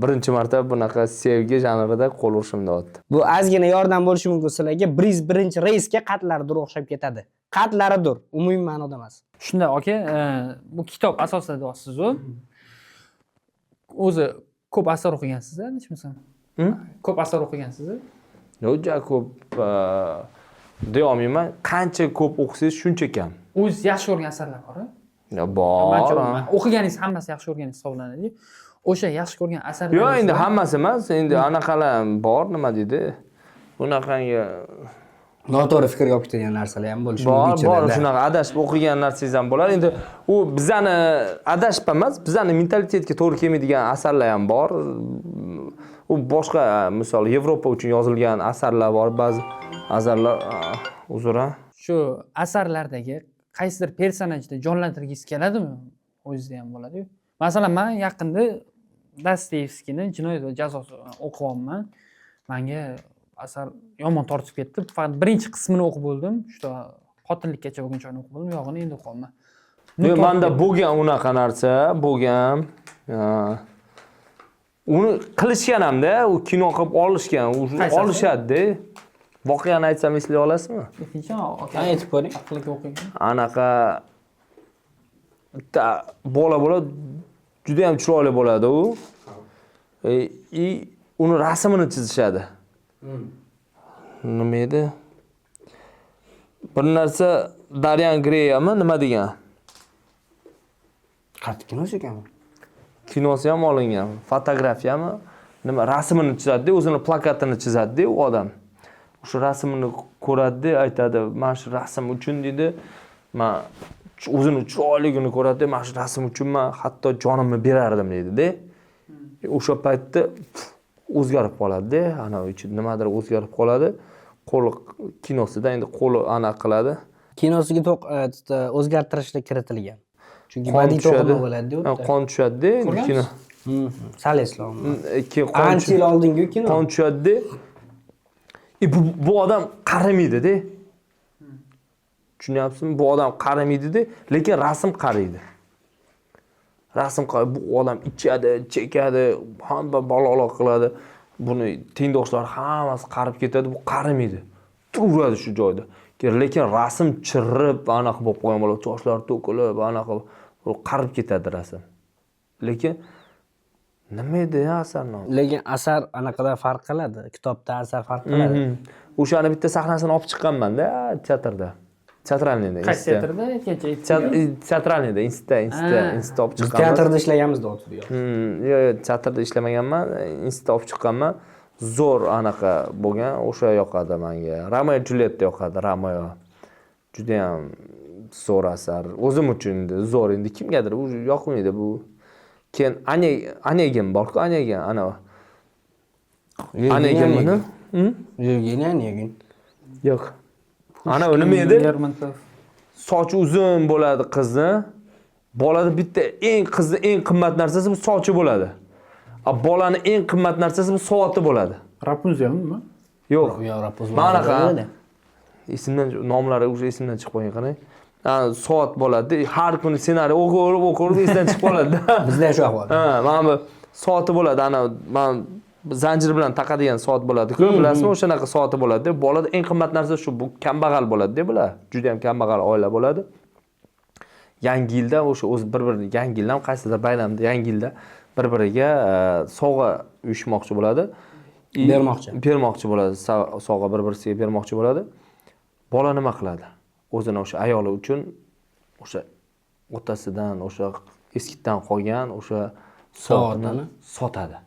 Birinchi marta bunaqa sevgi janrida qo'l urishimni o'tdi. Bu ozgina yordam bo'lishi mumkin sizlarga. Birinchi reysga qatlaridir o'xshab ketadi. Qatlaridir, umumiy ma'noda emas. Shunda aka, bu kitob asosida deyapsiz-ku. O'zi ko'p asar o'qigansiz-a, nechmisam? Ko'p asar o'qigansiz-a? Yo'q, ko'p deyolmayman. Qancha ko'p o'qisangiz shuncha kam. O'zingiz yaxshi ko'rgan asarlar bor-a? Bor. O'qiganingiz hammasi yaxshi ko'rganingiz hisoblanadi. O'sha yaxshi ko'rgan asarlar. Yo'q, endi hammasi emas, endi anaqalar bor, nima deydi? Bunaqangi Noto'g'ri fikrga olib ketadigan narsalar ham bo'lishi mumkin. bor, shunaqa adashib o'qigan narsangiz ham bo'lar. Endi u bizani adashib emas, bizani mentalitetga to'g'ri kelmaydigan asarlar ham bor. U boshqa, misol Yevropa uchun yozilgan asarlar bor, ba'zi asarlar uzra. Shu asarlardagi qaysidir personajni jonlantirgisi keladimi? O'zida ham bo'ladi-ku. Masalan, men yaqinda Dostoyevskiyning Jinoyat va jazosi o'qiyapman. Menga asar yomon tortib ketdi. Faqat birinchi qismini o'qib bo'ldim. Shu qotillikkacha bo'lguncha o'qib bo'ldim. Yo'g'ini endi o'qiyapman. Menda bo'lgan unaqa narsa, bo'lgan. Uni qilishgan hamda, u kino qilib olishgan, olishadi-da. Voqeani aytsam eslay olasizmi? Aytib ko'ring. Aqlga o'qing. Anaqa bitta bola juda ham chiroyli bo'ladi u. Uni rasmini chizishadi. Nima edi? Bir narsa Darian Greyami nima degan? Qaysi kinosi ekan? Kinosi ham olingan. Fotografiyami? Nima rasmini chizadi, o'zini plakatini chizadi u odam. Shu rasmini ko'radi, aytadi, "Men shu rasm uchun" dedi, "men o'zini chiroyligini ko'radi, "men shu rasm uchun men hatto jonimni berardim" dedi-da. O'sha paytda o'zgarib qoladi-da, ana ichida nimadir o'zgarib qoladi. Qo'li kinosida endi qo'li ana qiladi. Kinosiga o'zgartirishlar kiritilgan. Chunki badiiy to'qima bo'ladi-ku. Qon tushadi kino. Sal eslom. Qancha yil oldingi kino. Qon tushadi. Bu odam qarimaydi-da. Tushunyapsizmi? Bu odam qarimaydi-da, lekin rasm qariydi. Bu odam ichadi, chekadi, hamma baloq qiladi. Buni tengdoshlar hammasi qarib ketadi, bu qarimaydi. Turadi shu joyda. Lekin rasm chirib, anaqa bo'lib qo'ygan bo'ladi, chochlar to'kilib, anaqa qarib ketadi rasm. Lekin nima edi asar nomi? Lekin asar anaqada farq qiladi. Kitobda asar farq qiladi. O'shani bitta sahnasini olib chiqqanman-da teatrda. Teatralniyda. Qaysi teatrda kecha Teatralniyda, institutda olib Biz chiqqanman. teatrda ishlaganmiz doktor. Yo'q, teatrda ishlamaganman, institutda olib chiqqanman. Zo'r anaqa bo'lgan, o'sha yoqadi menga. Romeo Julietta yoqadi, Romeo. Juda ham zo'r asar. O'zim uchun zo'r, endi kimgadir u yoqmaydi bu. Keyin Onegin bor-ku, Onegin ana. Onegin buni? Onegin. Yo'q. Ana u nima edi? Lermontov. Sochi uzun bo'ladi qizni. Bolada bitta qizni eng qimmat narsasi bu sochi bo'ladi. Bolani eng qimmat narsasi bu soati bo'ladi. Rapunzelmi? Yo'q. Mana Manaqa. Esimdan nomlari o'sha esimdan chiqib qolgan qarang. Soat bo'ladi. Har kuni ssenariy o'qib esdan chiqib qoladi. Bizda shu ahvol. Ha, mana bu soati bo'ladi. Ana men zanjir bilan taqadigan soat bo'ladi-ku, bilasizmi? O'shanaqa soati bo'ladi. Bolada eng qimmat narsa shu, bu kambag'al bo'ladi-da bular. Juda ham kambag'al oila bo'ladi. Yangi yilda o'sha o'zi bir-birini yangi yildan qaysidir bayramda yangi yilda bir-biriga sovg'a uyushmoqchi bo'ladi. Bermoqchi bo'ladi. Sovg'a bir-birisiga bermoqchi bo'ladi. Bola nima qiladi? O'zini o'sha ayoli uchun o'sha otasidan, o'sha eskidan qolgan o'sha soatini sotadi.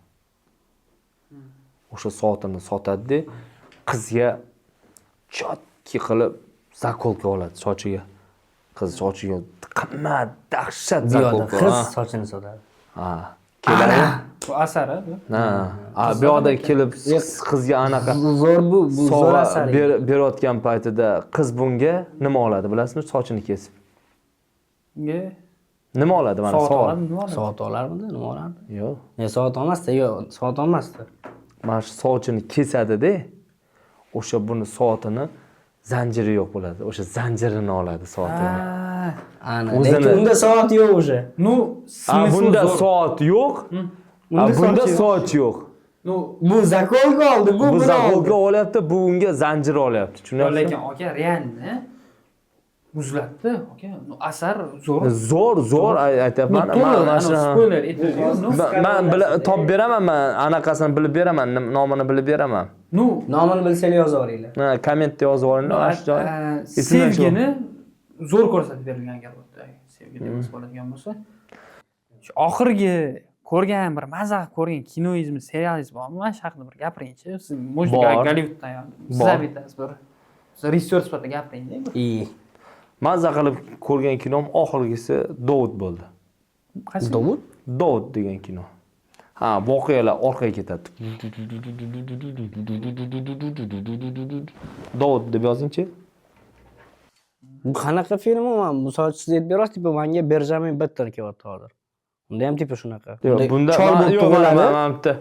O'sha soatini sotadi, qizga chotki qilib zakolka oladi sochiga. Qiz sochiga qimmat, dahshat zakolka. Qiz sochini sotadi. Ha. Keladi. Bu asar bu. Ha, bu yoqda kelib qizga anaqa Zo'r bu zo'r asar. Berayotgan paytida qiz bunga nima oladi, bilasizmi? Sochini kesib. Unga Nima oladi mana soat? Soat olarmidi? Nima olardi? Yo'q. Soat olmasdi, yo'q, soat olmasdi. Mana shu sochini kesadi-da. O'sha buni soatini zanjiri yo'q bo'ladi. O'sha zanjirini oladi soatini. Ana, lekin unda soat yo'q o'sha. Nu, bunda soat yo'q. Bunda soat yo'q. bu zakolka oldi, bu Bu zakolka olyapti, bu unga zanjir olyapti. Tushunyapsizmi? lekin aka realni muzlatdi aka. Asar zo'r. Zo'r aytyapman. Mana spoiler Men top beraman, men anaqasini bilib beraman, nomini bilib beraman. Nomini bilsanglar yozib yuboringlar. Ha, kommentda yozib yuboringlar. Sevgini zo'r ko'rsatib berilgan agar sevgi deb bo'ladigan bo'lsa. Shu oxirgi ko'rgan bir maza ko'rgan kinoingizni, serialingiz bormi? Mana shu haqida bir gapiringchi. Siz Mo'jga Gollivuddan siz bitasiz bir rejissyor sifatida gapiring. Maza qilib ko'rgan kinom oxirgisi Dovud bo'ldi. Qaysi? Dovud degan kino. Ha, voqealar orqaga ketadi. Dovud deb yozingchi. Bu qanaqa film men bu sochsiz deb beryapti, tipa menga Benjamin Button kelyapti hozir. Unda ham tipa shunaqa. Yo'q, bunda yo'q,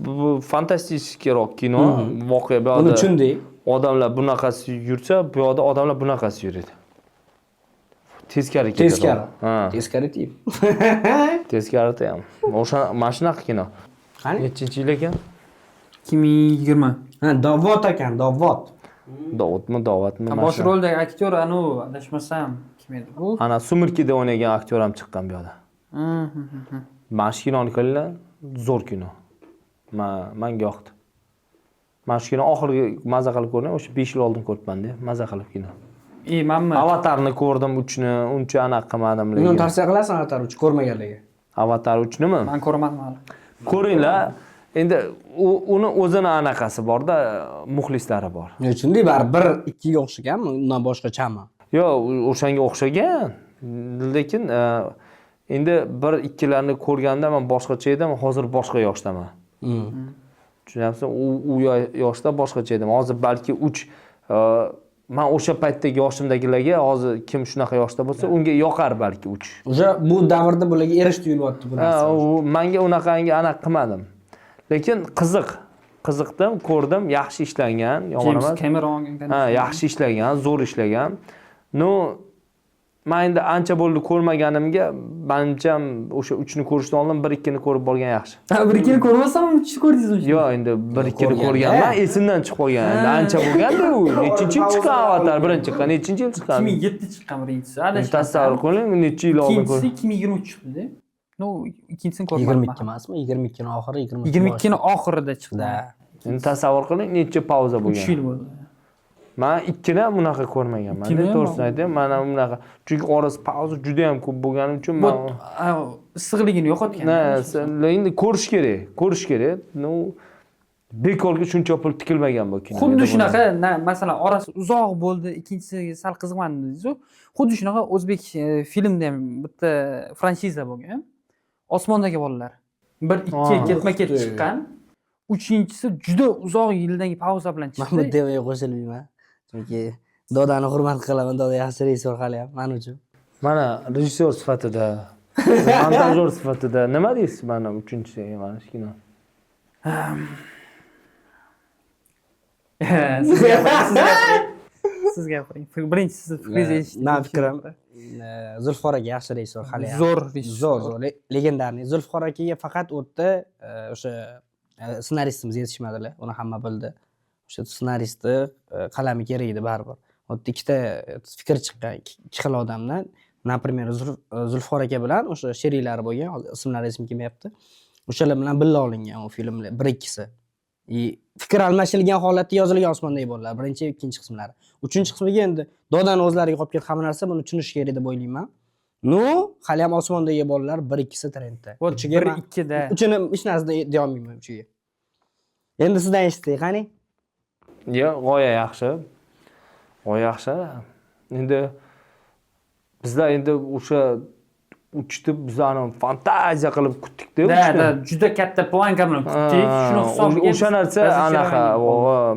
bu fantastik kino, voqea bu Buni tushundik. Odamlar bunaqasi yursa, bu yoqda odamlar bunaqasi yuradi. Teskari ketadi. Teskari tip. Teskarida ham. O'sha mashinaq kino. Qani? Nechinchi yil ekan? 2020. Ha, Dovot ekan, Dovot. Dovudmi? Bosh roldagi aktyor adashmasam kim edi bu? Ana Sumirkida o'ynagan aktyor ham chiqqan bu yoqda. Mana shu kinoni ko'ringlar, zo'r kino. Menga yoqdi. Mana shu kino oxirgi maza qilib ko'rdim, o'sha 5 yil oldin ko'ribman-da, maza qilib kino. Menmi? Avatarni ko'rdim, 3ni, uncha anaqa qilmadim lekin. Uni tavsiya qilasan Avatar 3 ko'rmaganlarga? Avatar 3nimi? Men ko'rmadim hali. Ko'ringlar. Endi uni o'zini anaqasi bor-da, muxlislari bor. Tushundik, baribir 2 ga o'xshaganmi? Undan boshqachami? Yo'q, o'shanga o'xshagan. Lekin endi 1-2larni ko'rganda men boshqacha edim, hozir boshqa yoshdaman. Tushunyapsizmi? U yoshda boshqacha edim. Hozir balki 3 men o'sha paytdagi yoshimdagilarga hozir kim shunaqa yoshda bo'lsa, unga yoqar balki 3. O'sha bu davrda bularga erish tuyulyapti bu narsa. Menga unaqangi anaqa qilmadim. Lekin qiziqdim, ko'rdim, yaxshi ishlangan, yomon emas. James Cameron. Ha, yaxshi ishlangan, zo'r ishlangan. Men endi ancha bo'ldi ko'rmaganimga, menimcha o'sha 3ni ko'rishdan oldin 1-2ni ko'rib borgan yaxshi. 1-2ni ko'rmasam 3ni ko'rdingizmi? Yo'q, endi 1-2ni ko'rganman, esimdan chiqib qolgan. Endi ancha bo'lganda u. Nechinchi yil chiqqan Avatar, birinchi chiqqan, nechinchi yil chiqqan? 2007 chiqqan birinchisi. Tasavvur qiling, necha yil oldin ko'rdim. Ikkinchisi 2023 chiqdi. Ikkinchisini ko'rmadim. 22 emasmi? 22ni oxiri, 22ni oxirida chiqdi. Endi tasavvur qiling, necha pauza bo'lgan. 3 yil bo'ldi. Men ikkini ham bunaqa ko'rmaganman. Ikkini ham? To'g'risini aytay, men ham bunaqa. Chunki orasi pauza juda ham ko'p bo'lgani uchun Bu men issiqligini yo'qotgan. endi ko'rish kerak. Ну, bekorga shuncha pul tikilmagan bu kino. Xuddi shunaqa, masalan, orasi uzoq bo'ldi, ikkinchisiga sal qiziqmadim dedingiz-ku. Xuddi shunaqa o'zbek filmda ham bitta franšiza bo'lgan. Osmondagi bolalar. 1-2 ketma-ket chiqqan. Uchinchisi juda uzoq yildagi pauza bilan chiqdi. Mahmud devoga qo'shilmayman. Chunki dodani hurmat qilaman, doda yaxshi rejissor hali ham men uchun. Mana rejissyor sifatida, montajyor sifatida nima deysiz mana uchinchisiga mana shu kino? Siz gapiring. Birinchi siz fikringizni eshitdim. Men fikrim Zulfiqor aka yaxshi rejissor hali ham. Zo'r rejissor. Zo'r, legendarniy. Zulfiqor akaga faqat o'tda o'sha ssenaristimiz yetishmadilar. Uni hamma bildi. O'sha ssenaristni qalami kerak edi baribir. O'tda ikkita fikr chiqqan, ikki xil odamdan. Например, Zulfiqor aka bilan o'sha sheriklari bo'lgan, ismlari esimga kelmayapti. O'shalar bilan birga olingan u filmlar, bir-ikkisi. Fikr almashilgan holatda yozilgan Osmondagi bolalar, birinchi, ikkinchi qismlari. Uchinchi qismiga endi dodani o'zlariga qolib ketgan hamma narsa buni tushunish kerak deb o'ylayman. Ну, hali ham Osmondagi bolalar 1-ikkisi trendda. Uchiga 1-2 da. Uchini hech narsa deya olmayman uchiga. Endi sizdan eshitdik, qani? Yo'q, g'oya yaxshi. G'oya yaxshi. Endi bizlar endi o'sha uchitib bizlarni fantaziya qilib kutdik-da. Da, juda katta planka bilan kutdik. Shuni hisobiga o'sha narsa anaqa,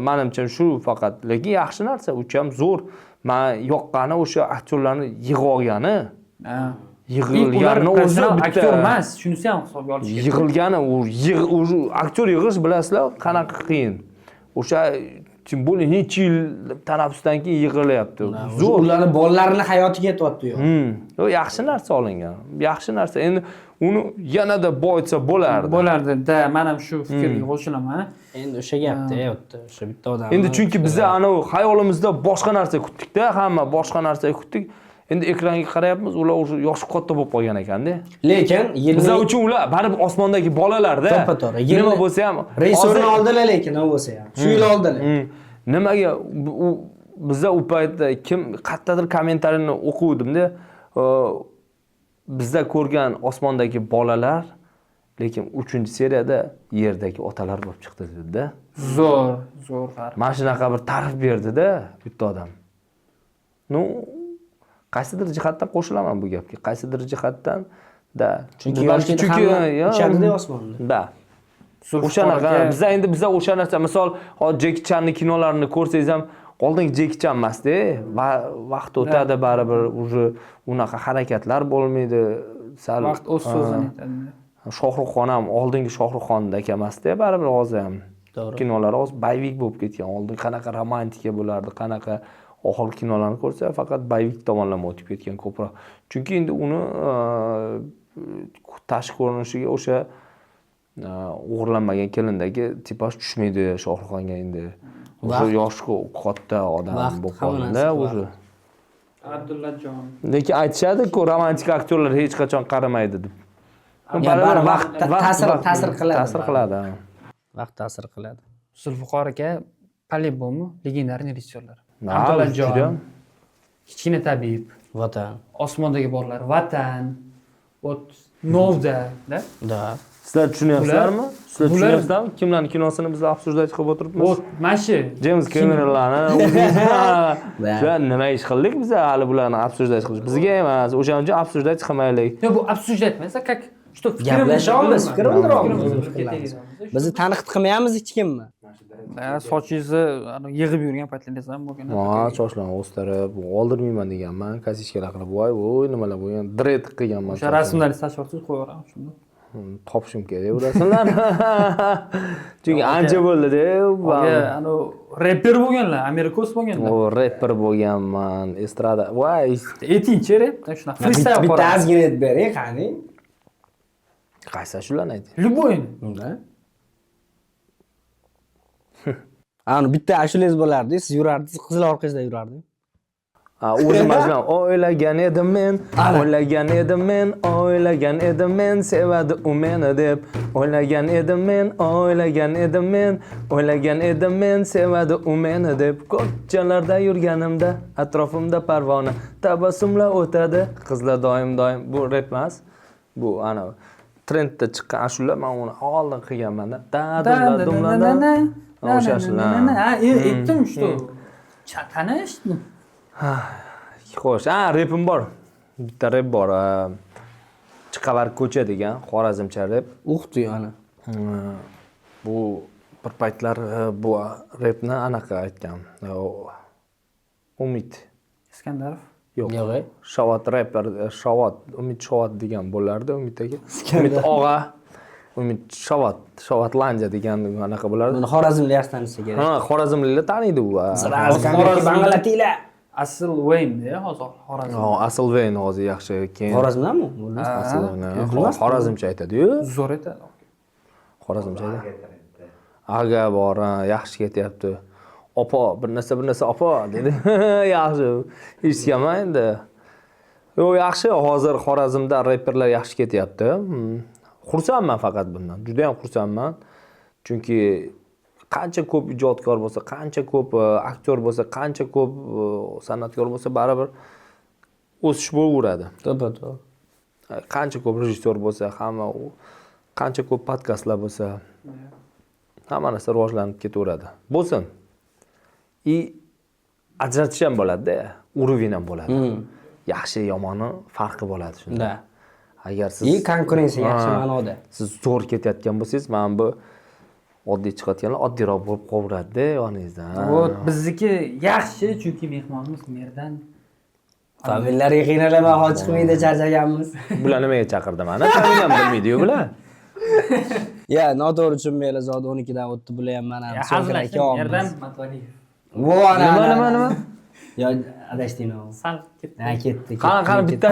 menimcha shu faqat. Lekin yaxshi narsa, u ham zo'r. Men yoqqani o'sha aktyorlarni yig'ib olgani. Yig'ilgani o'zi bitta aktyor emas, shunisi ham hisobga olish kerak. Yig'ilgani u aktyor yig'ish bilasizlar, qanaqa qiyin. O'sha tем более necha yil tanaffusdan keyin yig'ilyapti. Zo'r, ularni bolalarini hayotiga ketyapti-yu. O yaxshi narsa olingan. Yaxshi narsa. Endi uni yanada boyitsa bo'lardi. Bo'lardi. Da, men ham shu fikrga qo'shilaman. Endi o'sha gapda, o'sha bitta odam. Endi chunki biz ana xayolimizda boshqa narsa kutdik-da, hamma boshqa narsa kutdik. Endi ekranga qarayapmiz, ular o'sha yoshi katta bo'lib qolgan ekan-da. Lekin bizlar uchun ular baribir osmondagi bolalar-da. To'ppa-to'g'ri. Nima bo'lsa ham rejissorni oldilar, lekin nima bo'lsa ham. Shu yil oldilar. Nimaga bizlar u paytda kim qayerdadir kommentariyni o'quvdim-da. Bizda ko'rgan osmondagi bolalar, lekin 3-seriyada yerdagi otalar bo'lib chiqdi dedi-da. Zo'r farq. Mana shunaqa bir ta'rif berdi-da bitta odam. Ну, qaysidir jihatdan qo'shilaman bu gapga. Qaysidir jihatdan da. Chunki yoshida osmonda. Da. O'shanaqa biz o'sha narsa, misol Jeki Channing kinolarini ko'rsangiz ham oldingi Jeki Chan emas-da, va vaqt o'tadi baribir, уже unaqa harakatlar bo'lmaydi. Sal vaqt o'z so'zini aytadi. Shohruxxon ham oldingi Shohruxxondek emas-da, baribir hozir ham. Kinolari hozir bayvik bo'lib ketgan. Oldin qanaqa romantika bo'lardi, qanaqa oxirgi kinolarni ko'rsa, faqat bayvik tomonlama o'tib ketgan ko'proq. Chunki endi uni tashqi ko'rinishiga o'sha o'g'irlanmagan kelindagi tipaj tushmaydi Shohruxxonga endi. O'sha yoshi katta odam bo'lib qoldi-da o'zi. Abdullajon. Lekin aytishadi-ku, romantik aktyorlar hech qachon qaramaydi deb. Vaqt ta'sir qiladi. Ta'sir qiladi. Vaqt ta'sir qiladi. Zulfiqor aka по-любому legendarniy rejissyorlar. Abdullajon, Kichkina tabib, Vatan. Osmondagi bolalar, Vatan, Novda, Da. sizlar tushunyapsizlarmi? Sizlar tushunyapsizlarmi? Kimlarning kinosini biz obsujdachi qilib o'tiribmiz? Mana shu James Cameronlarni o'zimizga nima ish qildik biz hali bularni obsujdachi qilish. Bizga emas, o'shaning uchun obsujdachi qilmaylik. Yo'q, bu obsujdat emas, как что gaplashamiz, fikr bildiramiz. Bizni taniqib qilmayapmiz hech kimni. Sochingizni yig'ib yurgan paytlaringiz ham bo'lgan. Sochlarni o'stirib, oldirmayman deganman, kosishkalar qilib, voy, nimalar bo'lgan, dred qilganman. O'sha rasmlarni sochorsiz qo'yaveraman shunda. Topishim kerak bu rasmlarni. Chunki ancha bo'ldi-da. Ana reper bo'lganlar, amerikos bo'lganlar. O reper bo'lganman, estrada. Voy, ayting-chi, shunaqa freestyle qora. Bitta ozgina aytib bering, qani? Qaysi shularni ayting? Любой. Ana bitta ashulangiz bo'lardi, siz yurardingiz, qizlar orqasida yurardi. O'zim majburan o'ylagan edim men, o'ylagan edim men, o'ylagan edim men, sevadi u meni deb. O'ylagan edim men, o'ylagan edim men, o'ylagan edim men, sevadi u meni deb. Ko'chalarda yurganimda, atrofimda parvona, tabassumlar o'tadi. Qizlar doim bu rap emas. Bu ana trendda chiqqan ashula, men uni oldin qilganman-da. Dumla. O'sha ashula. Aytdim, что tanish. Xo'sh, repim bor. Bitta rep bor. Chiqavar ko'cha degan xorazmcha rep. O'qdi ana. Bu bir paytlar bu repni anaqa aytgan. Umid Iskandarov. yo'q. Yo'q. Shavot rapper, Umid Shavot degan bo'lardi, Umid aka. Umid og'a, Umid Shavot Lanja degan anaqa bo'lardi. Buni Xorazmda yaxshi tanisa kerak. Ha, xorazmliklar taniydi u. Banglatiylar. Asl Wayne hozir Xorazm. Ha, asl Wayne hozir yaxshi keyin. Xorazmdami? Xorazmcha aytadi-yu. Zo'r aytadi. Xorazmcha aytadi. Aga bor, yaxshi ketyapti. Opa, bir narsa opa dedi. Yaxshi. Eshitganman endi. Yo'q, yaxshi. Hozir Xorazmda rapperlar yaxshi ketyapti. Xursandman faqat bundan. Juda ham xursandman. Chunki qancha ko'p ijodkor bo'lsa, qancha ko'p aktyor bo'lsa, qancha ko'p san'atkor bo'lsa, baribir o'sish bo'laveradi. To'g'ri. Qancha ko'p rejissyor bo'lsa, hamma qancha ko'p podkastlar bo'lsa, hamma narsa rivojlanib ketaveradi. Bo'lsin. Ajratish ham bo'ladi-da, urovin ham bo'ladi. Yaxshi yomoni farqi bo'ladi shunda. Agar siz konkurensiya yaxshi ma'noda. Siz zo'r ketayotgan bo'lsangiz, mana bu oddiy chiqayotganlar oddiyroq bo'lib qolaveradi-da yoningizdan. Вот bizniki yaxshi, chunki mehmonimiz merdan. Familiyalarga qiynalaman, hoj chiqmaydi, charchaganmiz. Bular nimaga chaqirdi mani? Familiyam bilmaydi-yu bular. Ya, noto'g'ri tushunmanglar, zot 12 dan o'tdi, bular ham mana Hazillashdim, merdan Matvaliyev. Vo, Nima? Yo, adashdingmi? Sal ketdi. Ha, ketdi. Qani bitta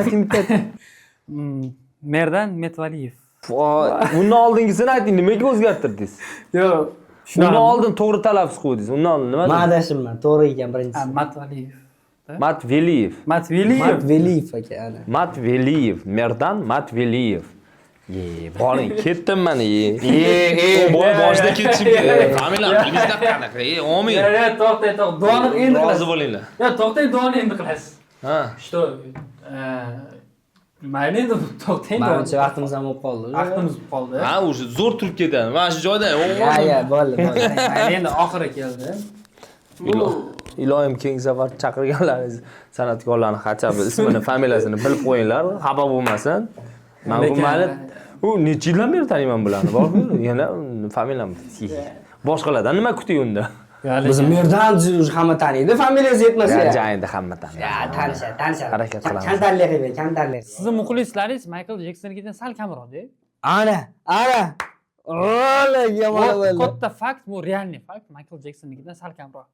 Merdan Matvaliyev. Undan oldingisini ayting, nimaga o'zgartirdingiz? Yo'q, Undan oldin to'g'ri talaffuz qildingiz. Undan oldin nima? Men adashimman, to'g'ri ekan birinchisi. Matvaliyev. Matveliyev. Matveliyev aka ana. Matveliyev, Merdan Matveliyev. Boring, ketdim mana. Boshida ketishim kerak. Familiyam bizda qanaqa? Omin. To'xtang, duoni endi qilasiz. Rozi bo'linglar. Yo, to'xtang, duoni endi qilasiz. Ha. Что mayli endi to'xtang. Menimcha vaqtimiz ham bo'lib qoldi. Vaqtimiz bo'lib qoldi. Ha, o'sha zo'r turib ketadi. Mana shu joyda. Ya, bo'ldi. Mayli endi oxiri keldi. Iloyim keyingi safar chaqirganlaringiz san'atkorlarni xacha ismini, familiyasini bilib qo'yinglar, xafa bo'lmasin. Men bu mayli necha yildan beri taniyman bularni. Bormi? Yana familiyam boshqalardan nima kuting unda? Biz merdan hamma taniydi, familiyangiz yetmasa. Jayinda hamma taniydi. Ya, tanishadi. Harakat qilamiz. Kamtarlik. Sizni muxlislaringiz Michael Jeksonnikidan sal kamroq-da. Ana. Ola, yomon bo'ldi. Katta fakt, bu realniy fakt. Michael Jeksonnikidan sal kamroq.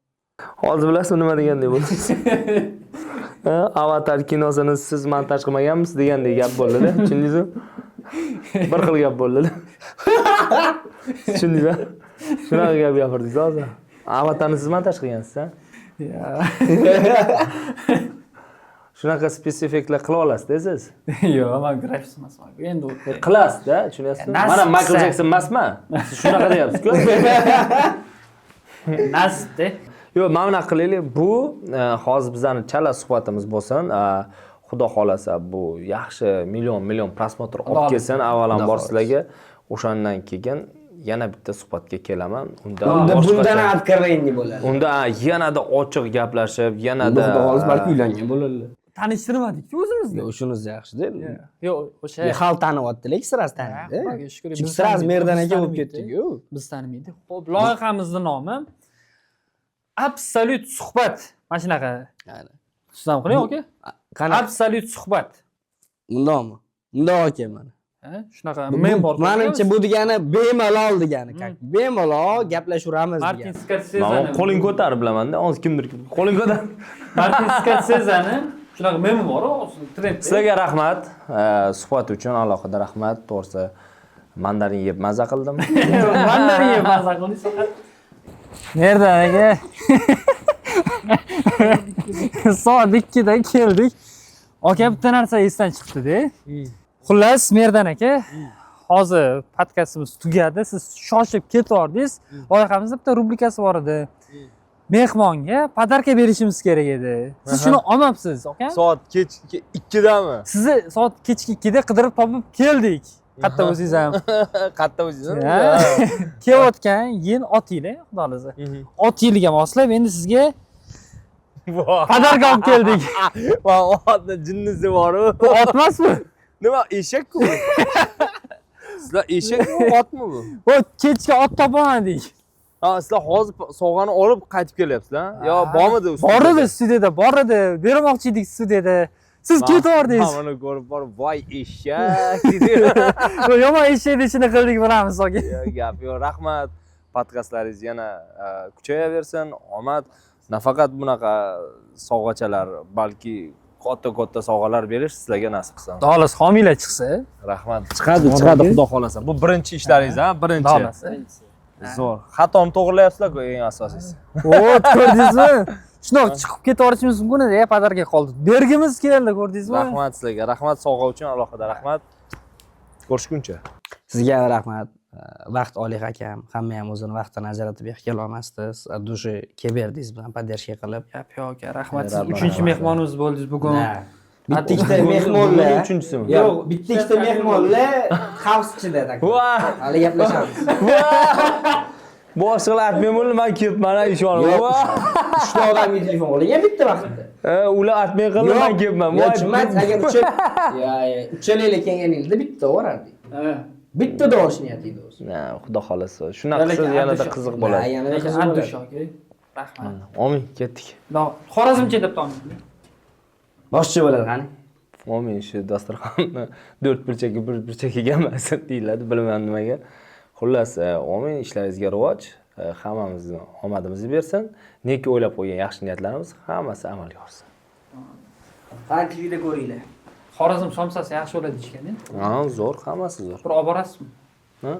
Hozir bilasizmi nima degandek bo'ldi? Avatar kinosini siz montaj qilmaganmisiz degandek gap bo'ldi-da. Tushundingizmi? Bir xil gap bo'ldi-da. Tushundingizmi? Shunaqa gap gapirdingiz hozir. Avatarni siz montaj qilgansiz-a? Shunaqa spesifiklar qila olasizda siz? Yo'q, men grafist emasman. Endi qilasizda, tushunyapsizmi? Mana Michael Jackson emasman. Siz shunaqa deyapsiz-ku. Nasibda. Yo'q, mana bunaqa qilaylik. Bu hozir bizning chala suhbatimiz bo'lsin. Xudo xolasa bu yaxshi million prosmotr olib kelsin avvalambor sizlarga. O'shandan keyin yana bitta suhbatga kelaman. Unda bundan откровение bo'ladi. Unda yanada ochiq gaplashib, yanada balki uylangan bo'ladi. Tanishtirmadik o'zimizni. Shunisi yaxshi-da. Yo'q, o'sha xalq tanilyapti-ku, siraz taniydi. Chunki siraz merdan aka bo'lib ketdik-ku. Biz tanimaydi. Xo'p, loyihamizning nomi Absolut suhbat. Mana shunaqa. Sizam qiling, aka. Absolut suhbat. Undami? Undoq aka mana. Shunaqa men bor. Menimcha bu degani bemalol degani. Bemalol gaplashuramiz degani. Martin Scorsese. Qo'ling ko'tarib bilaman-da, hozir kimdir qo'ling ko'tar. Martin Scorsese shunaqa memi bor, trend. Sizlarga rahmat. Suhbat uchun alohida rahmat. To'g'risi mandarin yeb maza qildim. Mandarin yeb maza qildingiz faqat. Nerdan aka? Soat 2da keldik. Aka bitta narsa esdan chiqdi-da. Xullas, Merdan aka, hozir podkastimiz tugadi. Siz shoshib ketordingiz. Loyihamizda bitta rubrikasi bor edi. Mehmonga podarka berishimiz kerak edi. Siz shuni olmabsiz, aka? Soat kech 2dami? Sizni soat kechki 2da qidirib topib keldik. Qatta o'zingiz ham. Qatta o'zingiz? Kelayotgan yil otinglar, xudo xolasa. Ot yiliga moslab endi sizga podarka olib keldik. Va otni jinnisi bor-ku. Otmasmi? Nima eshak-ku? Sizlar eshakmi, otmi bu? O kechga ot topolmadik. Ha, sizlar hozir sovg'ani olib qaytib kelyapsizlar? Yo, bormidi ustida? Bor edi studiyada, bor edi. Bermoqchi edik studiyada. Siz ketavordingiz. Mana ko'rib borib, voy eshak dedi. Yomon eshakni ishini qildik bilamiz, aka. Gap yo'q, rahmat. Podkastlaringiz yana kuchayaversin. Omad. Nafaqat bunaqa sovg'achalar, balki katta sovg'alar berish sizlarga nasib qilsin. Xolos, homiylar chiqsa, Rahmat. Chiqadi, xudo xolasa. Bu birinchi ishlaringiz, ha? Birinchi. xolos. Zo'r. Xatoni to'g'rilayapsizlar-ku eng asosiysi. O, ko'rdingizmi? Shundoq chiqib ketaverishimiz mumkin edi, podarka qoldi. Bergimiz keldi, ko'rdingizmi? Rahmat sizlarga. Rahmat sovg'a uchun alohida rahmat. Ko'rishguncha. Sizga ham rahmat. Vaqt Olih akam, hamma ham o'zini vaqtini ajratib kela olmasdingiz. Dushi kelberdingiz bilan poddershka qilib. Gap yo'q, aka. Rahmat. Siz 3-chi mehmonimiz bo'ldingiz bugun. Bitta ikkita mehmonlar. Uchinchisimi? Yo'q, bitta ikkita mehmonlar xavf ichida aka. Hali gaplashamiz. Boshqalar aytmayman, men kelibman, ishonib. Uchta odamga telefon qiling, bitta vaqtda. Ular aytmay qoldi, men kelibman. Yo'q, chimmat, agar uchalaylar kelganingizda bitta o'rardik. Bitta dorish niyati edi o'zi. Na, xudo xolasa. Shunaqasi yanada qiziq bo'ladi. Yanada qiziq Abdush bo'ladi. aka. Rahmat. Omin, ketdik. Xorazmcha deb tomdi. Boshchi bo'ladi qani? Omin, shu dasturxonni 4 burchakka 1 burchakka gammasin deyiladi, bilmayman nimaga. Xullas, omin, ishlaringizga rivoj, hammamizni omadimizni bersin. Neki o'ylab qo'ygan yaxshi niyatlarimiz hammasi amalga oshsin. Qani TVda ko'ringlar. Xorazm somsasi yaxshi bo'ladi deyishgan-da. Ha, zo'r, hammasi zo'r. Bir olib borasizmi? Ha?